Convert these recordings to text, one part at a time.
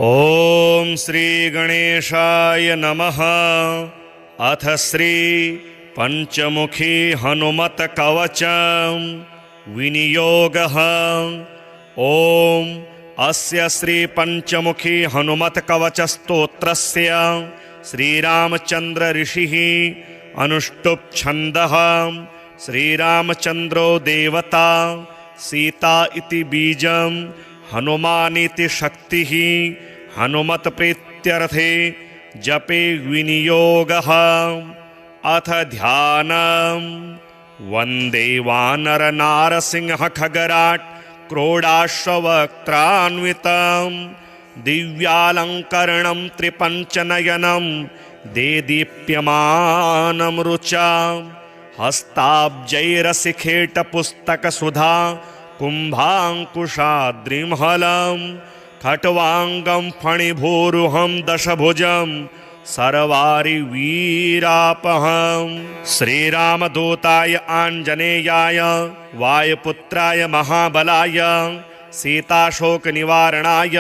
ओम श्री गणेशाय नमः। अथ श्री पंचमुखी हनुमत कवचम विनियोगः। ओम अस्य श्री पंचमुखी हनुमत कवच स्तोत्रस्य श्रीरामचंद्र ऋषिः अनुष्टुप् छन्दः। श्रीरामचंद्रो देवता, सीता इति बीजं, हनुमानिति शक्तिः। हनुमत प्रीत्यर्थे जपे विनियोगः। अथ ध्यानम्। वन्दे वानर नारसिंह खगराट् क्रोडाश्ववक्त्रान्वितं दिव्यालङ्करणं त्रिपञ्चनयनं देदीप्यमानं रुचा। हस्ताब्जैरसिखेटपुस्तकसुधा कुम्भाङ्कुशाद्रिमहलं खट्वाङ्गं फणिभूरुहं दशभुजं सर्वारिवीरापहं। श्रीरामदूताय आञ्जनेयाय वायुपुत्राय महाबलाय सीताशोकनिवारणाय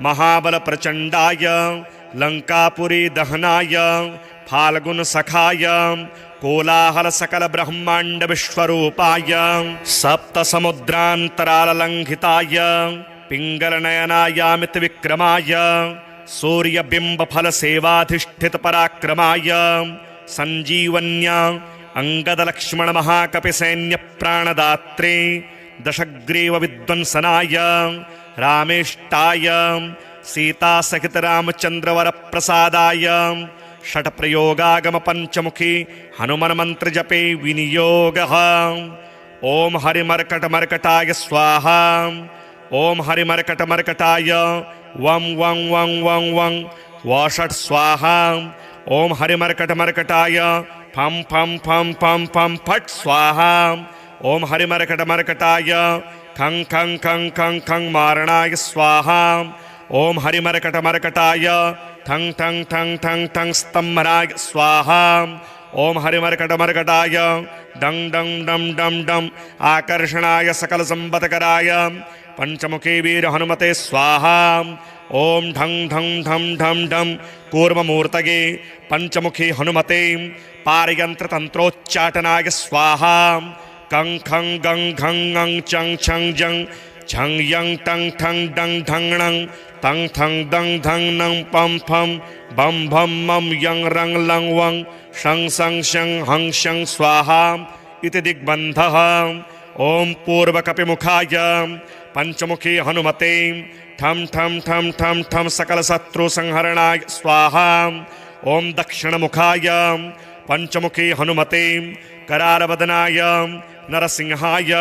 महाबलप्रचण्डाय लङ्कापुरी दहनाय फाल्गुनसखाय कोलाहल सकल ब्रह्मांड विश्वरूपाय सप्तसमुद्रान्तराललङ्घिताय पिङ्गलनयनायामित विक्रमाय सूर्यबिम्बफल सेवाधिष्ठित पराक्रमाय संजीवन्या अंगदलक्ष्मण महाकपिसैन्य प्राणदात्रे दशग्रीव विद्वंसनाय रामेष्टाय सीता सहित रामचंद्रवर प्रसादाय षट प्रयोगागम पंचमुखी हनुमन मंत्र जपे विनियोगः। ओम हरिमर्कट मर्कटाय स्वाहा। ओम हरिमर्कट मर्कटाय वं वं वं वं वं वषट् स्वाहा। ओम हरिमर्कट मर्कटाय फं फं फं फं फं फट् स्वाहा। ओम हरिमर्कट मर्कटाय खं खं खं खं खं मारणाय स्वाहा। ओम हरिमर्कट मर्कटाय ठं ठं ठं ठं ठं स्तंभनाय स्वाहा। ओम हरिमर्कटमर्कटाय डं डं डं डं डं आकर्षणाय सकल संपत्कराय पंचमुखी वीर हनुमते स्वाहा। ओम ढं ढं ढं ढं ढं कूर्ममूर्तये पंचमुखी हनुमते पारयंत्र तंत्रोच्चाटनाय स्वाहा। कं खं गं घं ङं चं छं जं झं यं टं ठं डं ढं णं तं थं दं धं नं पं फं बं भं मं यं रं लं वं शं सं शं हं शं स्वाहा इति दिग्बन्धः। ओम पूर्वकपिमुखाय पंचमुखी हनुमते ठं ठं ठं ठं ठं सकल शत्रु संहरणाय स्वाहा। ओम दक्षिणमुखाय पंचमुखी हनुमते करालवदनाय नरसिंहाय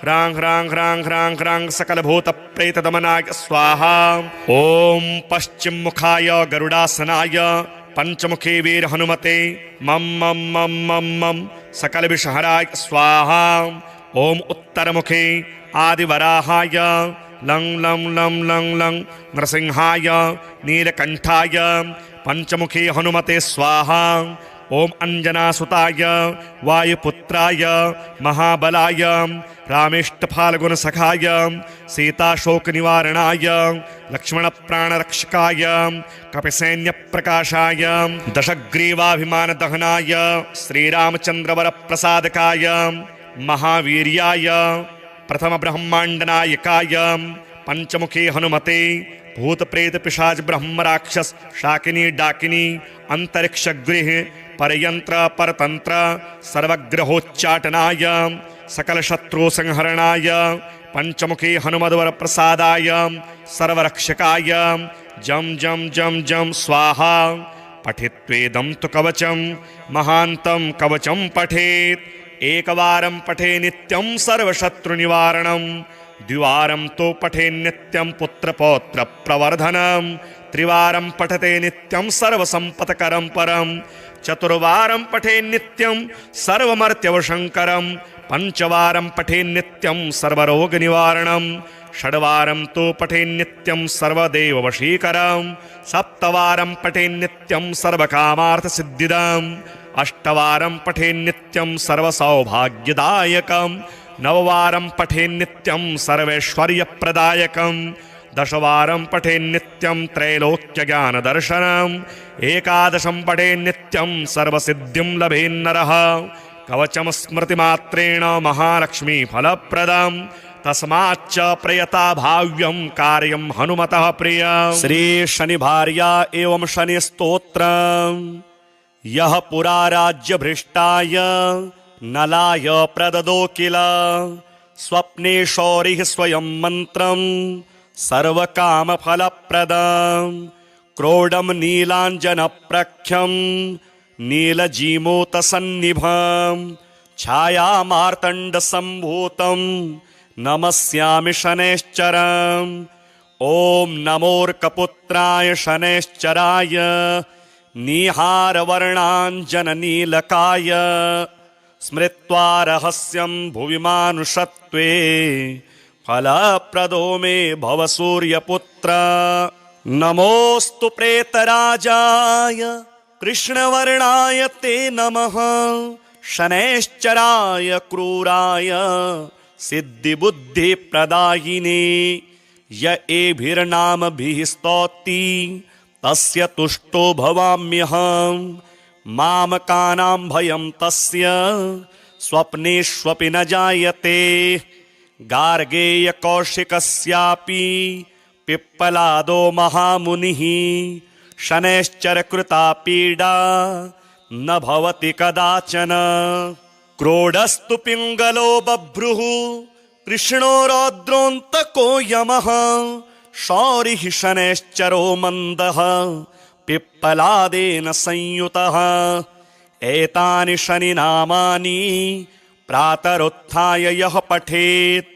ह्रां ह्रां ह्रां ह्रां ह्रां सकल भूत प्रेत दमनाय स्वाहा। ओम पश्चिम मुखाय गरुडासनाय पंचमुखी वीर हनुमते मम मम मम मम मम सकल विषहराय स्वाहा। ओम उत्तर मुखे आदिवराहाय लं लं लं लं लं नरसिंहाय नीलकंठाय पंचमुखी हनुमते स्वाहा। ओम अंजनासुताय वायुपुत्राय महाबलाय रामेष्टफाल्गुनसखाय सीताशोकनिवारणाय लक्ष्मणप्राणरक्षकाय कपिसैन्यप्रकाशाय दशग्रीवाभिमानदहनाय श्रीरामचन्द्रवरप्रसादकाय महावीर्याय प्रथम ब्रह्माण्डनायकाय पंचमुखी हनुमते भूत प्रेत पिशाच ब्रह्म राक्षस शाकिनी डाकिनी अंतरिक्ष गृह परयंत्र परतंत्र सर्वग्रहोच्चाटनाय सकल शत्रु संहरणाय पंचमुखी हनुमद्वर प्रसादाय सर्वरक्षकाय जम जम जम जम स्वाहा। पठित्वेदं तु कवचं महान्तं कवचं पठेत् एकवारं पठे नित्यं सर्वशत्रुनिवारणं द्विवारं तो पठे नित्यं पुत्रपौत्र प्रवर्धनं त्रिवारं पठते नित्यं सर्वसंपत्करं परं चतुर्वारं पठे नित्यं सर्वमर्त्यवशंकरं पंचवारं पठे नित्यं सर्वरोगनिवारणं षड्वारं तो पठे नित्यं सर्वदेववशीकरं सप्तवारं पठे नित्यं सर्वकामार्थसिद्धिदम् अष्टवारं पठे नित्यं सर्वसौभाग्यदायकं नववारं पठे नित्यं सर्वैश्वर्यप्रदायकं दशवारं पठेन्नित्यं त्रैलोक्यज्ञानदर्शनम् एकादशं पठेन्नित्यं सर्वसिद्धिं लभेन्नरः कवचं स्मृतिमात्रेण महालक्ष्मी फलप्रदम् तस्माच्च प्रयता भाव्यं कार्यं हनुमतः प्रियम्। श्री शनिभार्या एवं शनि स्तोत्रम् यः पुरा राज्यभ्रष्टाय नलाय प्रददो किल स्वप्ने शौरिः स्वयं मन्त्रं सर्वकामफलप्रदम् क्रोडं नीलाञ्जनप्रख्यं नीलजीमूतसन्निभं छायामार्तण्डसम्भूतं नमस्यामि शनैश्चरम् ॐ नमोऽर्कपुत्राय शनैश्चराय निहारवर्णाञ्जननीलकाय स्मृत्वा रहस्यं भुवि मानुषत्वे फलप्रदो मे भव सूर्यपुत्र। नमोऽस्तु प्रेतराजाय कृष्णवर्णाय ते नमः शनैश्चराय क्रूराय सिद्धिबुद्धिप्रदायिने य एभिर्नामभिः स्तौति तस्य तुष्टो भवाम्यहम् मामकानां भयं तस्य स्वप्नेष्वपि न जायते गार्गेयकौशिकस्यापि पिप्पलादो महामुनिः शनैश्चरकृता पीडा न भवति कदाचन क्रोडस्तु पिङ्गलो बभ्रुः कृष्णो रौद्रोऽन्तको यमः शौरिः शनैश्चरो मन्दः पिप्पलादेन संयुतः एतानि शनिनामानि प्रातरुत्थाय यः पठेत्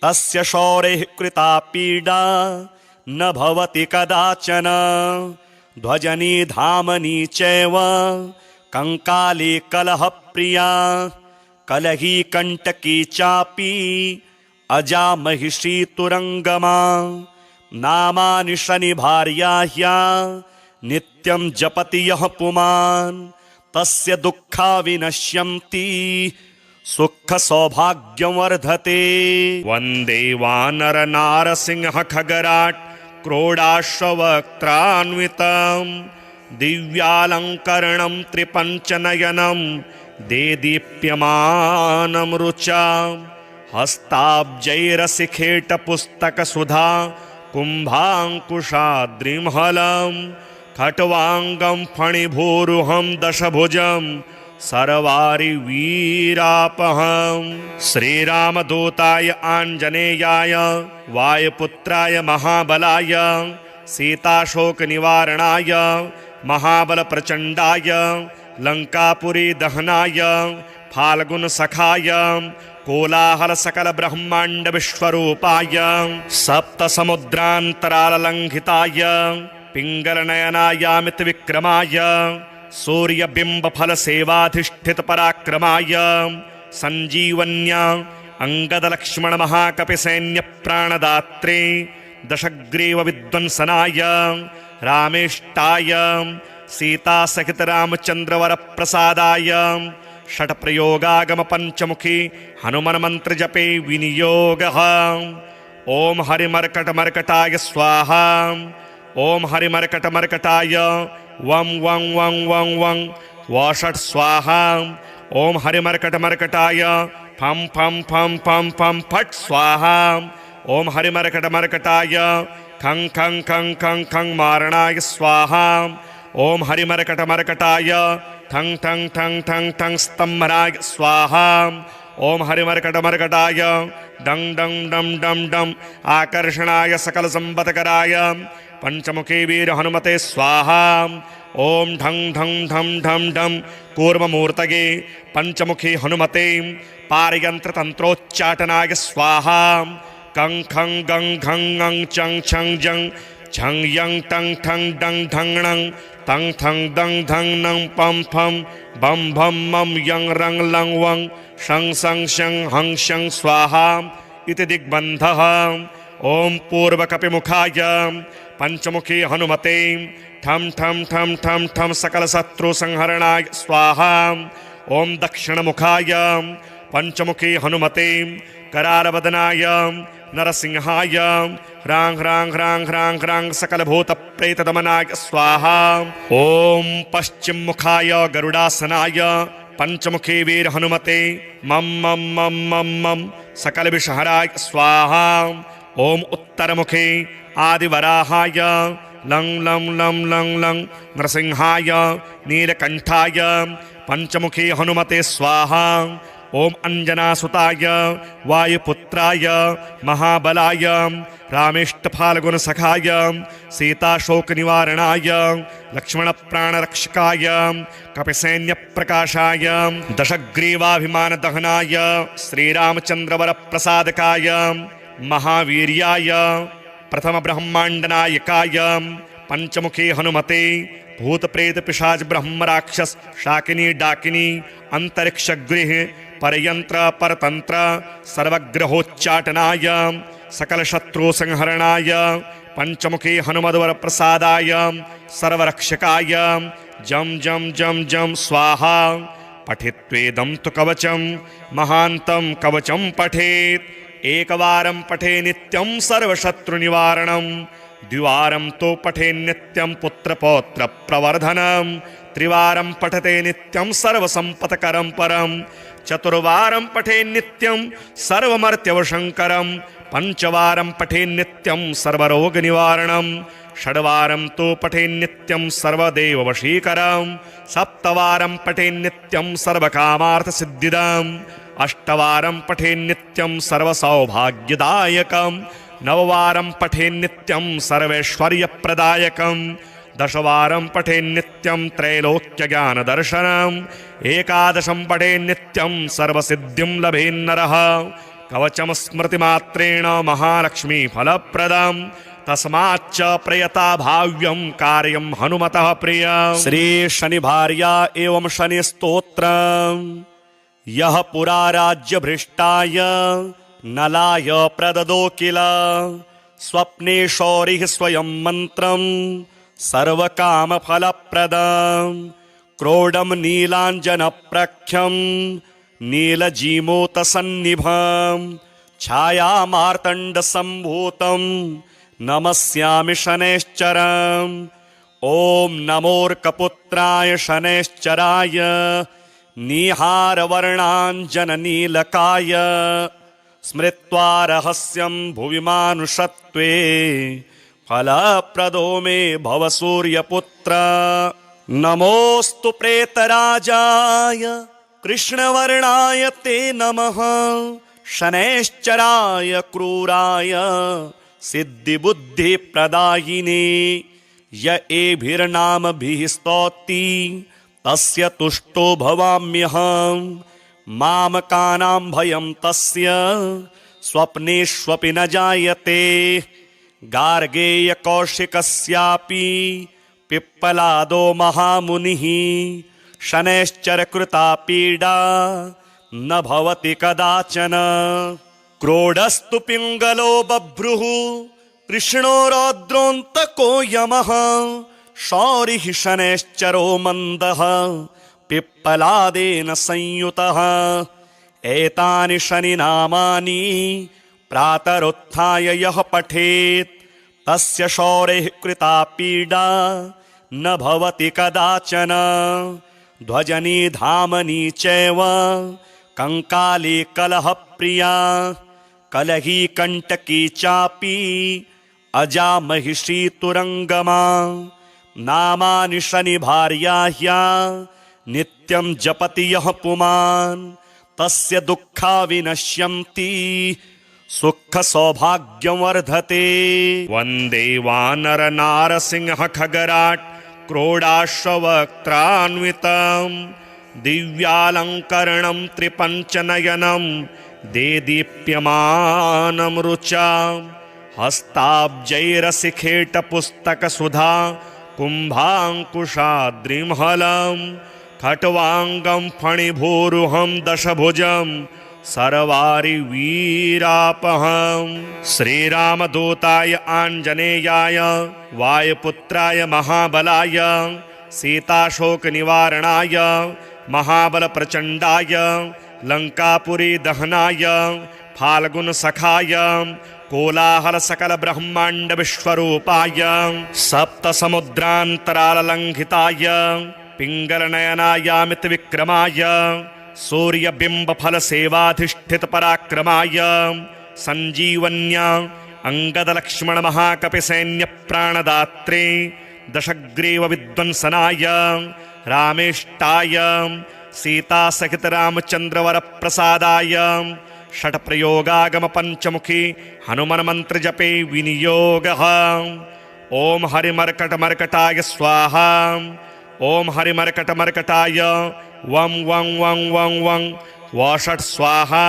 तस्य शौरेः कृता पीडा न भवति कदाचन ध्वजनी धामनी चैव कंकाली कलहप्रिया कलही कंटकी चापि अजा महिषी तुरंगमा नामानि शनिभार्याह्या नित्यं जपति यः पुमान् तस्य दुःखा विनश्यन्ति सुख सौभाग्यं वर्धते। वन्दे वानर नारसिंह खगराट् क्रोडाश्ववक्त्रान्वितं दिव्यालङ्करणं त्रिपञ्चनयनं देदीप्यमानं रुचां हस्ताब्जैरसिखेटपुस्तकसुधा कुम्भाङ्कुशाद्रिमहलं खट्वाङ्गं फणिभूरुहं दशभुजं सर्वारिवीरापहम्। श्रीरामदूताय आञ्जनेयाय वायुपुत्राय महाबलाय सीताशोकनिवारणाय महाबलप्रचण्डाय लङ्कापुरी दहनाय फाल्गुनसखाय कोलाहलसकलब्रह्माण्डविश्वरूपाय सप्तसमुद्रान्तराललङ्घिताय पिङ्गलनयनायामितविक्रमाय सूर्यबिम्बफलसेवाधिष्ठितपराक्रमाय सञ्जीवन्या अङ्गदलक्ष्मणमहाकपिसैन्यप्राणदात्रे दशग्रीवविध्वंसनाय रामेष्टाय सीतासहितरामचन्द्रवरप्रसादाय षट्प्रयोगागमपञ्चमुखी हनुमन्मन्त्रजपे विनियोगः। ॐ हरिमर्कटमर्कटाय स्वाहा ॐ हरिमर्कटमर्कटाय वं वं वं वं वं वषट् स्वाहा ॐ हरिमर्कटमर्कटाय फं फं फं फं फं फट् स्वाहा ॐ हरिमर्कटमर्कटाय खं खं खं खं खं मारणाय स्वाहा ॐ हरिमर्कटमर्कटाय ठं ठं ठं ठं ठं स्तम्भराय स्वाहा ॐ हरिमर्कटमर्कटाय डं डं डं डं डं आकर्षणाय सकलसम्पत्कराय पंचमुखी वीर हनुमते स्वाहा ओम ढं ढं ढं ढं ढं कूर्ममूर्तये पंचमुखी हनुमते पारयंत्र तंत्रोच्चाटनाय स्वाहा कं खं गं घं ङं चं छं जं छं यं टं ठं डं ढं णं तं थं दं धं नं पं फं बं भं मं यं रं लं वं शं सं शं हं शं स्वाहा इति दिग्बन्धः। ओम पूर्वकपिमुखाय पंचमुखी हनुमते ठं ठं ठं ठं ठं सकलशत्रुसंहरणाय स्वाहा। ओम दक्षिणमुखाय पंचमुखी हनुमते करालवदनाय नरसिंहाय ह्रां ह्रां ह्रां ह्रां ह्रां सकलभूतप्रेतदमनाय स्वाहा। ॐ पश्चिममुखाय गरुडासनाय पंचमुखी वीर हनुमते मम मम मम मम मम सकलविषहराय स्वाहा। ॐ उत्तरमुखे आदिवराहाय लं लं लं लं लं नरसिंहाय नीलकंठाय पंचमुखी हनुमते स्वाहा। ॐ अंजनासुताय वायुपुत्राय महाबलाय रामेष्टफाल्गुनसखाय सीताशोकनिवारणाय लक्ष्मणप्राणरक्षकाय कपिसैन्यप्रकाशाय दशग्रीवाभिमानदहनाय श्रीरामचन्द्रवरप्रसादकाय महावीर्याय प्रथमब्रह्माण्डनायकाय पंचमुखी हनुमते भूतप्रेत पिशाच ब्रह्म राक्षस शाकिनी डाकिनी अंतरिक्षगृह परयंत्र परतंत्र सर्वग्रहोच्चाटनाय सकल शत्रु संहरणाय पंचमुखी हनुमद्वर प्रसादाय सर्वरक्षकाय जम जम जम जम स्वाहा। पठित्वेदं तु कवचं महान्तं कवचं पठेत् एकवारं पठे नित्यं सर्वशत्रुनिवारणं द्विवारं तो पठे नित्यं पुत्रपौत्र प्रवर्धनं त्रिवारं पठते नित्यं सर्वसंपत्करं परं चतुर्वारं पठे नित्यं सर्वमर्त्यवशंकरं पंचवारं पठे नित्यं सर्वरोगनिवारणं षड्वारं तो पठे नित्यं सर्वदेववशीकरं सप्तवारं पठे नित्यं सर्वकामार्थसिद्धिदम् अष्टवारं पठे नित्यं सर्वसौभाग्यदायकं नववारं पठे नित्यं सर्वैश्वर्यप्रदायकं दशवारं पठे नित्यं त्रैलोक्यज्ञानदर्शनम् एकादशं पठे नित्यं सर्वसिद्धिं लभेन्नरः कवचं स्मृतिमात्रेण महालक्ष्मी फलप्रदम् तस्माच्च प्रयता भाव्यं कार्यं हनुमतः प्रिय। श्री शनिभार्या एवं शनि स्तोत्रम् यः पुरा राज्यभ्रष्टाय नलाय प्रददो किल स्वप्ने शौरिः स्वयं मन्त्रं सर्वकामफलप्रदं क्रोडं नीलाञ्जनप्रख्यं नीलजीमूतसन्निभं छायामार्तण्डसम्भूतं नमस्यामि शनैश्चरम्। ॐ नमोऽर्कपुत्राय शनैश्चराय निहारवर्णाञ्जननीलकाय स्मृत्वा रहस्यं भुवि मानुषत्वे फलप्रदो मे भव सूर्यपुत्र। नमोऽस्तु प्रेतराजाय कृष्णवर्णाय ते नमः शनैश्चराय क्रूराय सिद्धिबुद्धिप्रदायिने य एभिर्नामभिः स्तौति तस्य तुष्टो भवाम्यहं मामकानां भयं तस्य स्वप्नेष्वपि न जायते। गार्गेयकौशिकस्यापि पिप्पलादो महामुनिः शनैश्चरकृता पीडा न भवति कदाचन। क्रोडस्तु पिङ्गलो बभ्रुः कृष्णो रौद्रोऽन्तको यमः शौरिः शनैश्चरो मन्दः पिप्पलादेन संयुतः। एतानि शनिनामानि प्रातरुत्थाय यः पठेत् तस्य शौरेः कृता पीडा न भवति कदाचन। ध्वजनी धामनी चैव कंकाली कलहप्रिया कलही कंटकी चापि अजा महिषी तुरंगमा। नामानि शनिभार्याह्या नित्यं जपति यः पुमान् तस्य दुःखा विनश्यन्ति सुख सौभाग्यं वर्धते। वन्दे वानर नारसिंह खगराट् क्रोडाश्ववक्त्रान्वितं दिव्यालङ्करणं त्रिपञ्चनयनं देदीप्यमानं रुचां हस्ताब्जैरसिखेटपुस्तकसुधा कुम्भाङ्कुशाद्रिमहलं खट्वाङ्गं फणिभूरुहं दशभुजं सर्वारिवीरापहं। श्रीरामदूताय आञ्जनेयाय वायुपुत्राय महाबलाय सीताशोकनिवारणाय महाबलप्रचण्डाय लङ्कापुरी दहनाय फाल्गुनसखाय कोलाहल सकल ब्रह्मांड विश्वरूपाय सप्त समुद्रांतरालंघिताय पिंगल नयनायामित विक्रमाय सूर्यबिंब फल सेवाधिष्ठित पराक्रमाय संजीवन्या अंगद लक्ष्मण महाकपि सैन्य प्राणदात्रे दशग्रीव विद्वंसनाय रामेष्टाय सीता सहित रामचंद्र वर प्रसादाय षट प्रयोगागम पंचमुखी हनुमान मंत्र जपे विनियोगः। ओम हरिमर्कट मर्कटाय स्वाहा। ओम हरिमर्कट मर्कटाय वं वं वं वं वं वषट स्वाहा।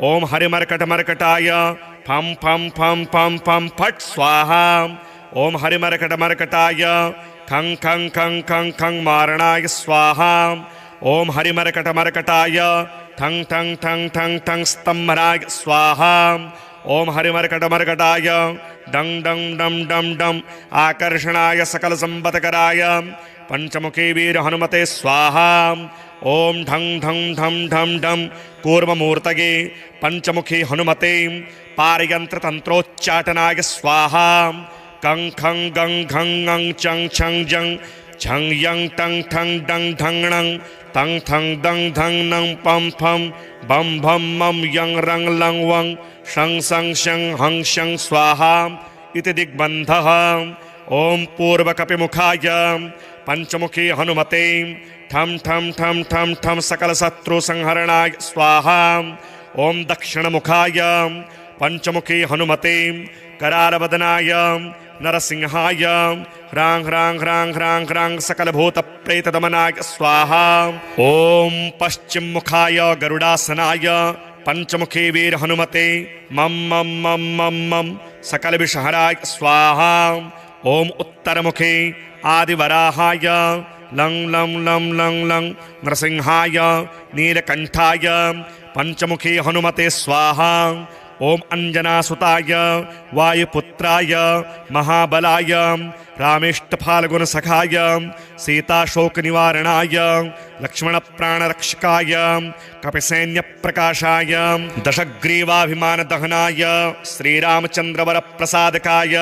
ओम हरिमर्कट मर्कटाय फं फं फं फं फं फट स्वाहा। ओम हरिमर्कट मर्कटाय खं खं खं खं खं मारणाय स्वाहा। ओम हरिमर्कट मर्कटाय ठं ठं ठं ठं ठं स्तंभनाय स्वाहा। ओम हरिमर्कट मर्कटाय डं डं डं डं डं आकर्षणाय सकल संपत्कराय पंचमुखी वीर हनुमते स्वाहा। ओम ढं ढं ढं ढं ढं कूर्ममूर्तये पंचमुखी हनुमते पारयंत्र तंत्रोच्चाटनाय स्वाहा। कं खं गं घं ङं चं छं जं झं यं टं ठं डं ढं णं तं थं दं धं नं पं फं बं भं मं यं रं लं वं शं सं शं हं शं स्वाहा इति दिग्बन्धः। ओम पूर्वकपिमुखाय पंचमुखी हनुमते ठं ठं ठं ठं ठं सकल शत्रु संहरणाय स्वाहा। ओम दक्षिणमुखाय पंचमुखी हनुमते करालवदनाय नरसिंहाय ह्रां ह्रां ह्रां ह्रां ह्रां सकल भूत प्रेत दमनाय स्वाहा। ओम पश्चिम मुखाय गरुडासनाय पंचमुखी वीर हनुमते मम मम मम मम मम सकल विषहराय स्वाहा। ओम उत्तर मुखे आदिवराहाय लं लं लं लं लं नरसिंहाय नीलकंठाय पंचमुखी हनुमते स्वाहा। ओम अंजनासुताय वायुपुत्राय महाबलाय रामेष्टफाल्गुन सखाय सीताशोक निवारणाय लक्ष्मण प्राणरक्षकाय कपिसैन्य प्रकाशाय दशग्रीवाभिमान दहनाय श्रीरामचंद्रवर प्रसादकाय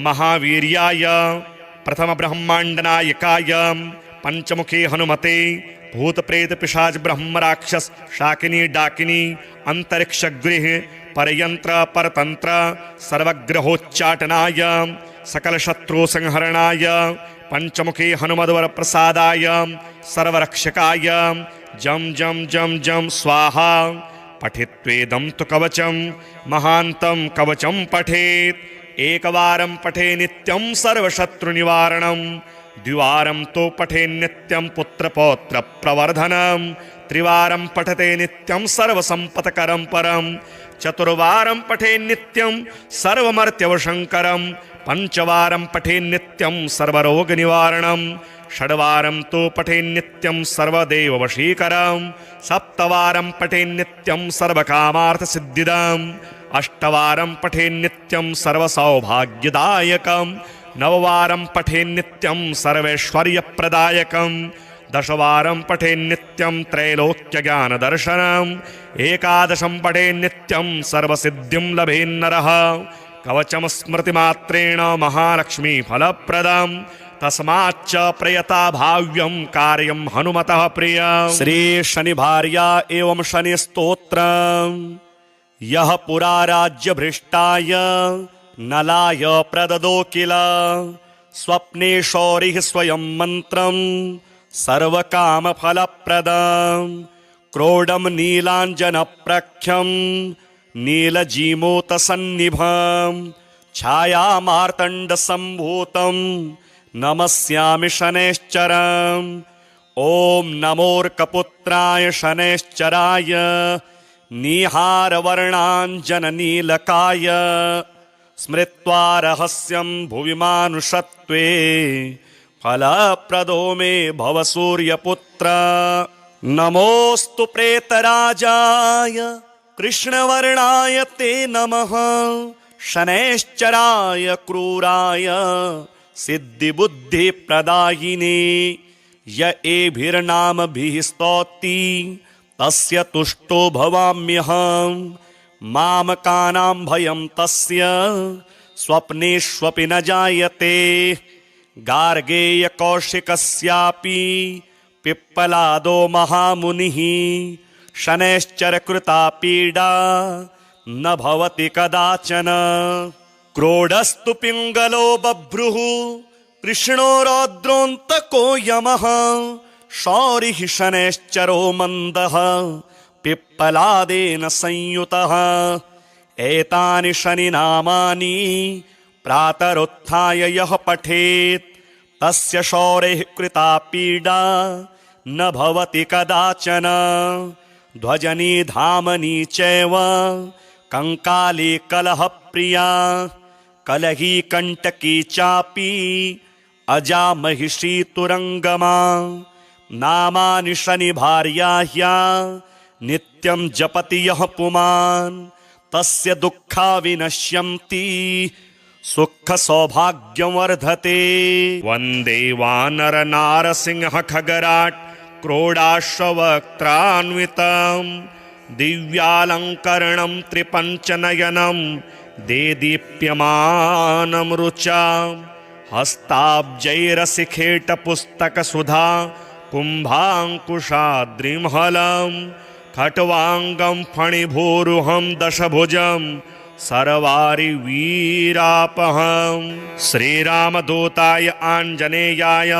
महावीर्याय प्रथम ब्रह्मांडनायकाय पंचमुखी हनुमते भूत प्रेत पिशाच ब्रह्म राक्षस शाकिनी डाकिनी अंतरिक्ष गृह परयंत्र परतंत्र सर्वग्रहोच्चाटनाय सकल शत्रु संहरणाय पंचमुखी हनुमद्वर प्रसादाय सर्वरक्षकाय जम जम जम जम स्वाहा। पठित्वेदं तु कवचं महान्तं कवचं पठेत् एकवारं पठे नित्यं सर्वशत्रुनिवारणं द्विवारं तो पठे नित्यं पुत्रपौत्र प्रवर्धनं त्रिवारं पठते नित्यं सर्वसंपत्करं परं चतुर्वारं पठे नित्यं सर्वमर्त्यवशंकरं पंचवारं पठे नित्यं सर्वरोगनिवारणं षड्वारं तो पठे नित्यं सर्वदेववशीकरं सप्तवारं पठे नित्यं सर्वकामार्थसिद्धिदम् अष्टवारं पठे नित्यं सर्वसौभाग्यदायकं नववारं पठे नित्यं सर्वैश्वर्यप्रदायकं दशवारं पठे नित्यं त्रैलोक्यज्ञानदर्शनम् एकादशं पठे नित्यं सर्वसिद्धिं लभेन्नरः कवचं स्मृतिमात्रेण महालक्ष्मी फलप्रदं तस्माच्च प्रयता भाव्यं कार्यं हनुमतः प्रियं। श्री शनिभार्या एवं शनि स्तोत्रम्। यह पुरा राज्य भ्रष्टाय नलाय प्रददो किल स्वप्ने शौरिः स्वयं मंत्रं सर्वकामफलप्रदं क्रोडं नीलाञ्जनप्रख्यं नीलजीमूतसन्निभं छायामार्तण्डसम्भूतं नमस्यामि शनैश्चरम्। ॐ नमोऽर्कपुत्राय शनैश्चराय नीहारवर्णाञ्जननीलकाय स्मृत्वा रहस्यं भुवि मानुषत्वे फलप्रदो मे भव सूर्यपुत्र। नमोऽस्तु प्रेतराजाय कृष्णवर्णाय ते नमः शनैश्चराय क्रूराय सिद्धिबुद्धिप्रदायिने य एभिर्नामभिः स्तौति तस्य तुष्टो भवाम्यहम् मामकानां भयं तस्य स्वप्नेष्वपि न जायते। गार्गेयकौशिकस्यापि पिप्पलादो महामुनिः शनैश्चरकृता पीडा न भवति कदाचन। क्रोडस्तु पिङ्गलो बभ्रुः कृष्णो रौद्रोऽन्तको यमः शौरिः शनैश्चरो मन्दः पिप्पलादेन संयुतः। एतानि शनिनामानि प्रातरुत्थाय यः पठेत् तस्य शौरेः कृता पीडा न भवति कदाचन। ध्वजनी धामनी चैव कंकाली कलहप्रिया कलही कंटकी चापि अजा महिषी तुरंगमा। नामानि शनिभार्याह्या नित्यं जपति यः पुमान् तस्य दुःखा विनश्यन्ति सुख सौभाग्यं वर्धते। वन्दे वानर नारसिंह खगराट् क्रोडाश्ववक्त्रान्वितं दिव्यालङ्करणं त्रिपञ्चनयनं देदीप्यमानं रुचां हस्ताब्जैरसिखेटपुस्तकसुधा कुम्भाङ्कुशाद्रिमहलं खट्वाङ्गं फणिभूरुहं दशभुजं सर्वारिवीरापहं। श्रीरामदूताय आञ्जनेयाय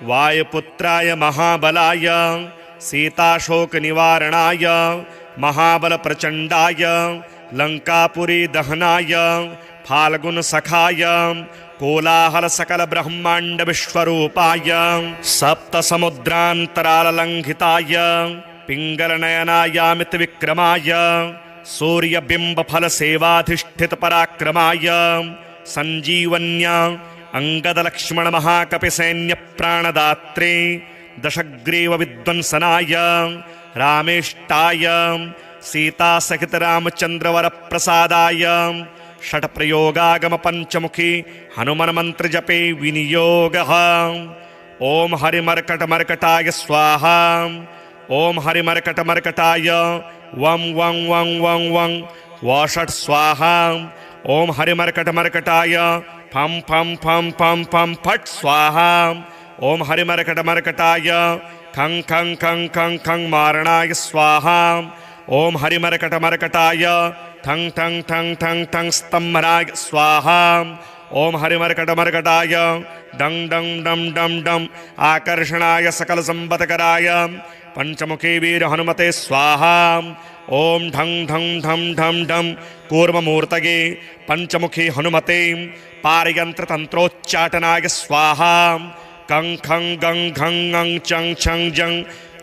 वायुपुत्राय महाबलाय सीताशोकनिवारणाय महाबलप्रचण्डाय लङ्कापुरी दहनाय फाल्गुनसखाय कोलाहलसकलब्रह्माण्डविश्वरूपाय सप्तसमुद्रान्तराललङ्घिताय पिङ्गलनयनायामितविक्रमाय सूर्यबिम्बफलसेवाधिष्ठितपराक्रमाय सञ्जीवन्या अङ्गदलक्ष्मणमहाकपिसैन्यप्राणदात्रे दशग्रीवविध्वंसनाय रामेष्टाय सीतासहितरामचन्द्रवरप्रसादाय षट्प्रयोगागमपञ्चमुखी हनुमन्मन्त्रजपे विनियोगः। ॐ हरिमर्कटमर्कटाय स्वाहा। ॐ हरिमर्कटमर्कटाय वं वं वं वं वं वषट् स्वाहा। ॐ हरिमर्कटमर्कटाय फं फं फं फं फं फट् स्वाहा। ॐ हरिमर्कटमर्कटाय खं खं खं खं खं मारणाय स्वाहा। ॐ हरिमर्कटमर्कटाय ठं ठं ठं ठं ठं स्तम्भनाय स्वाहा। ॐ हरिमर्कटमर्कटाय डं डं डं डं डं आकर्षणाय सकलसम्पत्कराय पंचमुखी वीर हनुमते स्वाहा। ओम ढं ढं ढं ढं ढं कूर्ममूर्तये पंचमुखी हनुमते पारयंत्र तंत्रोच्चाटनाय स्वाहा। कं खं गं घं ङं चं छं जं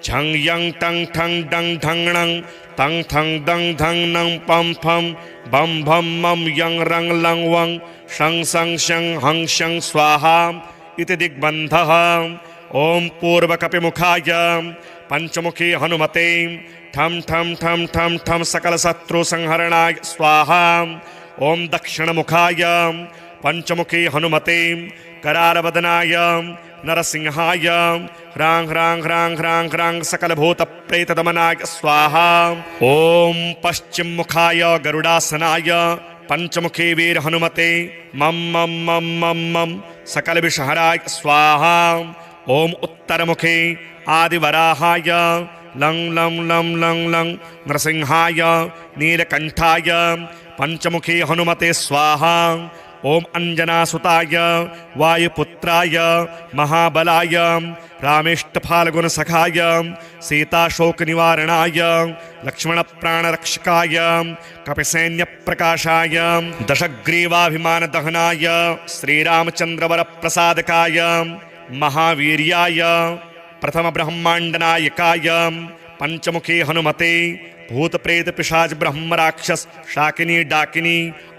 छं यं टं ठं डं ढं णं तं थं दं धं नं पं फं बं भं मं यं रं लं वं शं सं शं हं शं स्वाहा इति दिग्बन्धः। ओम पूर्वकपिमुखाय पंचमुखी हनुमते ठं ठं ठं ठं ठं सकलशत्रुसंहरणाय स्वाहा। ओम दक्षिणमुखाय पंचमुखी हनुमते करालवदनाय नरसिंहाय ह्रां ह्रां ह्रां ह्रां ह्रां सकलभूतप्रेतदमनाय स्वाहा। ओम पश्चिममुखाय गरुडासनाय पंचमुखी वीर हनुमते मम मम मम मम मम सकलविषहराय स्वाहा। ओम उत्तरमुखे आदिवराहाय लं लं लं लं लं नरसिंहाय नीलकंठाय पंचमुखी हनुमते स्वाहा। ओम अंजनासुताय वायुपुत्राय महाबलाय रामेष्टफाल्गुनसखाय सीताशोकनिवारणाय लक्ष्मणप्राणरक्षकाय कपिसैन्यप्रकाशाय दशग्रीवाभिमानदहनाय श्रीरामचन्द्रवरप्रसादकाय महावीर्याय प्रथम ब्रह्मांडनायकाय पंचमुखी हनुमते भूतप्रेत पिशाच ब्रह्म राक्षस शाकिनी डाकिनी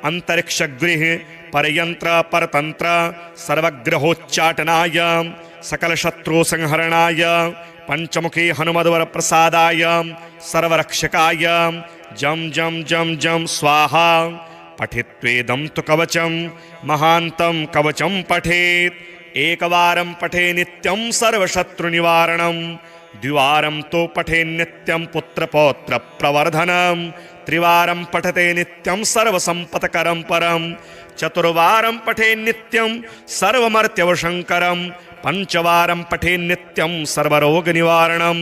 अंतरिक्षगृह परयंत्र परतंत्र सर्वग्रहोच्चाटनाय सकल शत्रु संहरणाय पंचमुखी हनुमद्वर प्रसादाय सर्वरक्षकाय जम जम जम जम स्वाहा। पठित्वेदं तु कवचं महान्तं कवचं पठेत् एकवारं पठे नित्यं सर्वशत्रुनिवारणं द्विवारं तो पठे नित्यं पुत्रपौत्र प्रवर्धनं त्रिवारं पठते नित्यं सर्वसम्पत्करं परं चतुर्वारं पठे नित्यं सर्वमर्त्यवशङ्करं पञ्चवारं पठे नित्यं सर्वरोगनिवारणं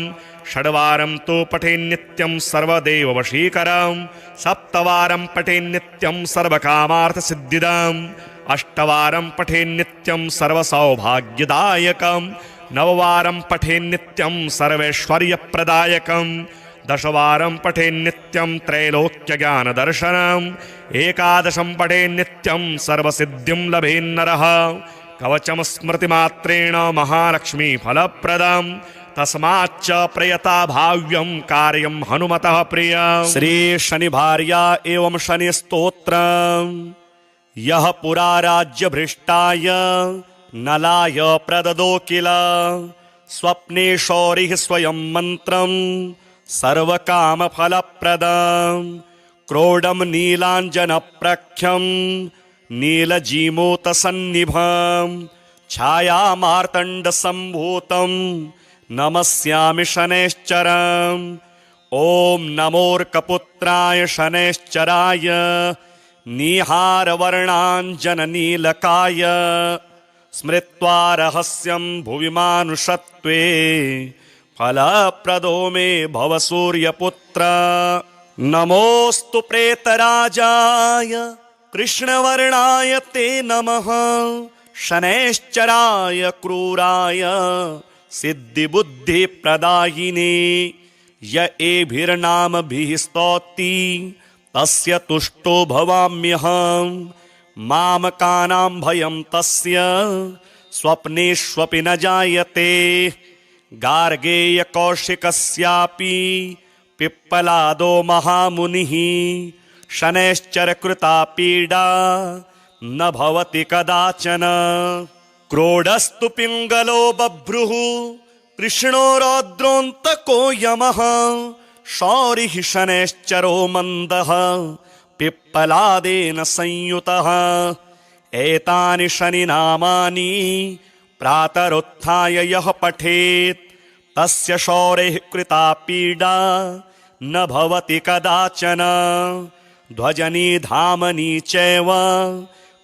षड्वारं तु पठे नित्यं सर्वदेववशीकरं सप्तवारं पठे नित्यं सर्वकामार्थसिद्धिदम् अष्टवारं पठे नित्यं सर्वसौभाग्यदायकं नववारं पठे नित्यं सर्वैश्वर्यप्रदायकं दशवारं पठे नित्यं त्रैलोक्यज्ञानदर्शनम् एकादशं पठे नित्यं सर्वसिद्धिं लभेन्नरः कवचं स्मृतिमात्रेण महालक्ष्मीफलप्रदम् तस्माच्च प्रयता भाव्यं कार्यं हनुमतः प्रियम्। श्री शनिभार्या एवं शनि स्तोत्रम् यः पुरा राज्यभ्रष्टाय नलाय प्रददो किल स्वप्ने शौरिः स्वयं मन्त्रम् सर्वकामफलप्रदम् क्रोडं नीलाञ्जनप्रख्यं नीलजीमूतसन्निभम् छायामार्तण्डसम्भूतं नमस्यामि शनैश्चरम् ॐ नमोऽर्कपुत्राय शनैश्चराय निहारवर्णाञ्जननीलकाय स्मृत्वा रहस्यं भुवि मानुषत्वे फलप्रदो मे भव सूर्यपुत्र नमोऽस्तु प्रेतराजाय कृष्णवर्णाय ते नमः शनैश्चराय क्रूराय सिद्धिबुद्धिप्रदायिने य एभिर्नामभिः स्तौति तस्य तुष्टो भवाम्यहम् मामकानां भयं तस्य स्वप्नेष्वपि न जायते गार्गेयकौशिकस्यापि पिप्पलादो महामुनिः शनैश्चरकृता पीडा न भवति कदाचन क्रोडस्तु पिङ्गलो बभ्रुः कृष्णो रौद्रोऽन्तको यमः शौरिः शनैश्चरो मन्दः पिप्पलादेन संयुतः एतानि शनिनामानि प्रातरुत्थाय यः पठेत् तस्य शौरेः कृता पीडा न भवति कदाचन ध्वजनी धामनी चैव